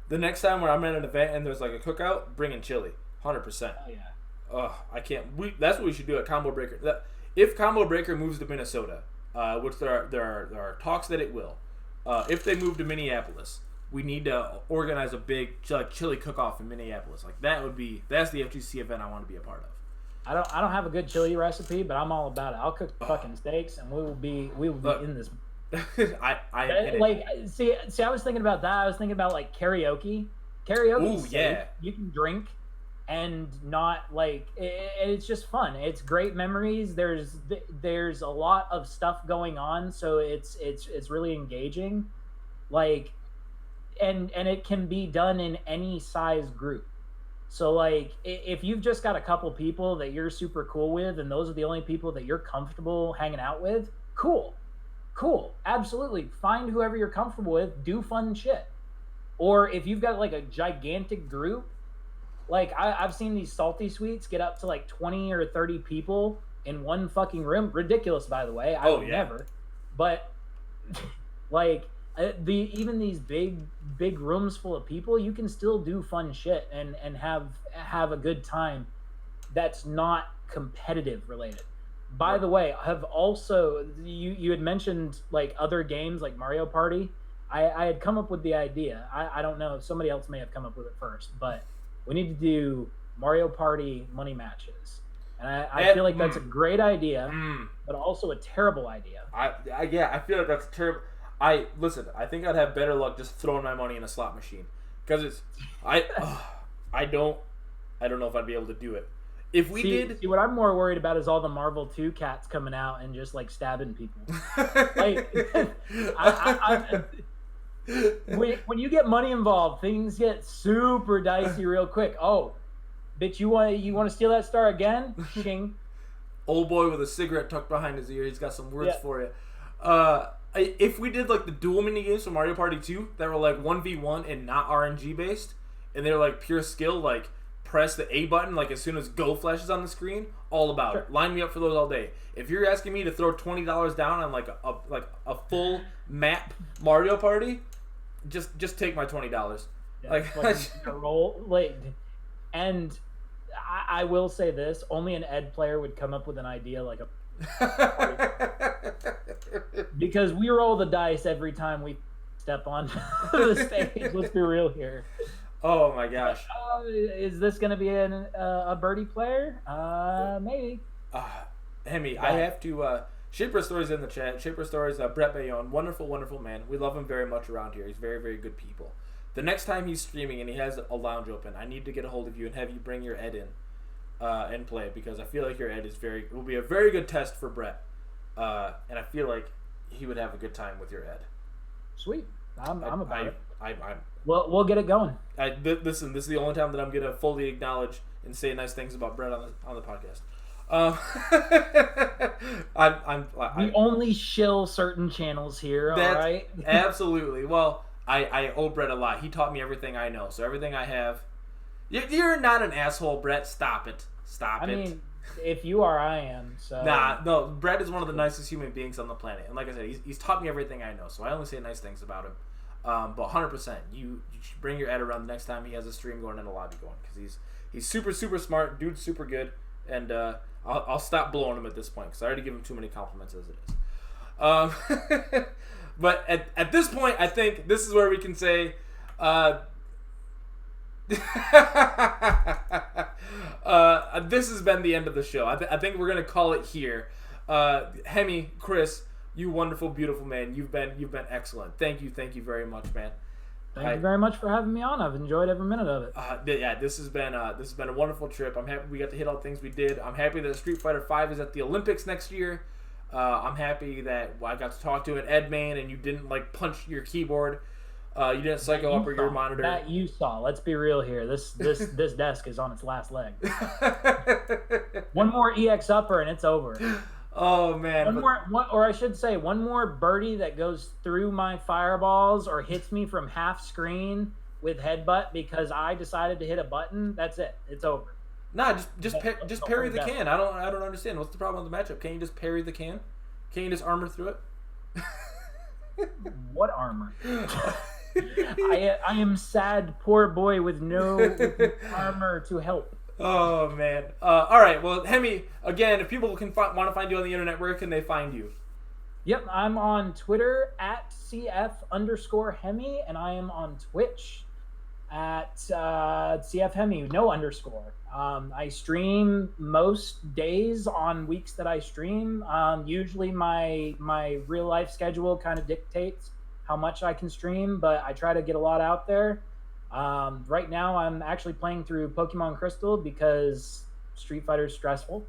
The next time when I'm at an event and there's like a cookout, bringing chili, 100%. Oh yeah. I can't. That's what we should do at Combo Breaker. If Combo Breaker moves to Minnesota, which there are talks that it will, if they move to Minneapolis, we need to organize a big chili cook-off in Minneapolis. Like that's the FGC event I want to be a part of. I don't have a good chili recipe, but I'm all about it. I'll cook fucking steaks, and we will be in this. See, I was thinking about that. I was thinking about like karaoke. Karaoke. Yeah. You can drink and not like it's just fun. It's great memories. There's a lot of stuff going on, so it's really engaging. Like, and it can be done in any size group. So like if you've just got a couple people that you're super cool with, and those are the only people that you're comfortable hanging out with, cool, absolutely, find whoever you're comfortable with, do fun shit. Or if you've got like a gigantic group, like I've seen these salty suites get up to like 20 or 30 people in one fucking room. Ridiculous, by the way. I would never. But like even these big rooms full of people, you can still do fun shit and have a good time that's not competitive related. By the way, have also you had mentioned like other games like Mario Party. I had come up with the idea. I don't know if somebody else may have come up with it first, but we need to do Mario Party money matches. And I feel like that's a great idea, but also a terrible idea. I feel like that's terrible. I think I'd have better luck just throwing my money in a slot machine, because I don't know if I'd be able to do it. If we did, what I'm more worried about is all the Marvel 2 cats coming out and just like stabbing people. Like, when you get money involved, things get super dicey real quick. Oh, bitch, you want to steal that star again? Shing. Old boy with a cigarette tucked behind his ear. He's got some words for you. If we did like the dual mini games from Mario Party 2 that were like 1v1 and not RNG based, and they're like pure skill, like press the A button like as soon as go flashes on the screen, all about it. Line me up for those all day. If you're asking me to throw $20 down on like a full map Mario Party, just take my $20. Yeah, like a roll, like, and I will say this: only an Ed player would come up with an idea like a. Because we roll the dice every time we step on the stage. Let's be real here. Oh my gosh! Is this going to be a birdie player? Maybe. Hemi, I have to. Shaper Stories in the chat. Shaper Stories, Brett Bayonne, wonderful, wonderful man. We love him very much around here. He's very, very good people. The next time he's streaming and he has a lounge open, I need to get a hold of you and have you bring your Ed in and play, because I feel like your Ed will be a very good test for Brett, and I feel like he would have a good time with your Ed. Sweet, I'm about it. We'll get it going. Listen, this is the only time that I'm gonna fully acknowledge and say nice things about Brett on the podcast. We only shill certain channels here, all right? Absolutely. Well, I owe Brett a lot. He taught me everything I know, so everything I have. You're not an asshole, Brett. Stop it. I mean, if you are, I am. So no. Brett is one of the nicest human beings on the planet, and like I said, he's taught me everything I know. So I only say nice things about him. But 100%, you should bring your Ed around the next time he has a stream going and a lobby going, because he's super, super smart, dude's super good, and I'll stop blowing him at this point because I already give him too many compliments as it is. But at this point, I think this is where we can say, this has been the end of the show. I think we're gonna call it here. Hemi, Chris, you wonderful, beautiful man. You've been excellent. Thank you very much, man. Thank you very much for having me on. I've enjoyed every minute of it. Yeah, this has been a wonderful trip. I'm happy we got to hit all the things we did. I'm happy that Street Fighter V is at the Olympics next year. I'm happy that I got to talk to an Ed main and you didn't like punch your keyboard. You didn't psycho up or your monitor. That you saw. Let's be real here. This desk is on its last leg. One more EX upper and it's over. Oh man! One more birdie that goes through my fireballs or hits me from half screen with headbutt because I decided to hit a button. That's it. It's over. Nah, just parry the can. I don't understand. What's the problem with the matchup? Can't you just parry the can? Can't you just armor through it? What armor? I am sad, poor boy with no armor to help. Oh man! All right. Well, Hemi, again, if people want to find you on the internet, where can they find you? Yep, I'm on Twitter at CF_Hemi, and I am on Twitch at CF Hemi, no underscore. I stream most days on weeks that I stream. Usually my real life schedule kind of dictates how much I can stream, but I try to get a lot out there. Right now I'm actually playing through Pokemon Crystal because Street Fighter is stressful.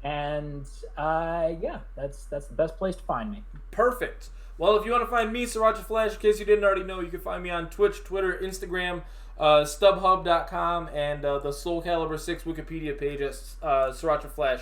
And yeah, that's the best place to find me. Perfect. Well, if you want to find me, Sriracha Flash, in case you didn't already know, you can find me on Twitch, Twitter, Instagram, StubHub.com, and the Soul Calibur 6 Wikipedia page at Sriracha Flash.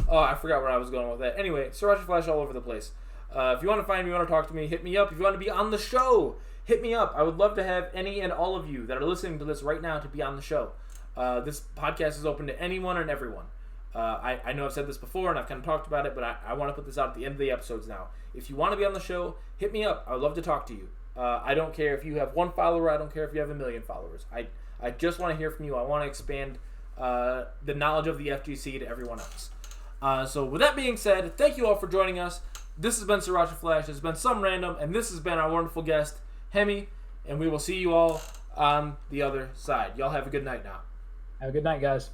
Oh, I forgot where I was going with that. Anyway, Sriracha Flash all over the place. If you want to find me, you want to talk to me, hit me up. If you want to be on the show, hit me up. I would love to have any and all of you that are listening to this right now to be on the show. This podcast is open to anyone and everyone. I know I've said this before and I've kind of talked about it, but I want to put this out at the end of the episodes now. If you want to be on the show, hit me up. I would love to talk to you. I don't care if you have 1 follower. I don't care if you have 1 million followers. I just want to hear from you. I want to expand the knowledge of the FGC to everyone else. So with that being said, thank you all for joining us. This has been Sriracha Flash. This has been Some Random, and this has been our wonderful guest, Hemi, and we will see you all on the other side. Y'all have a good night now. Have a good night, guys.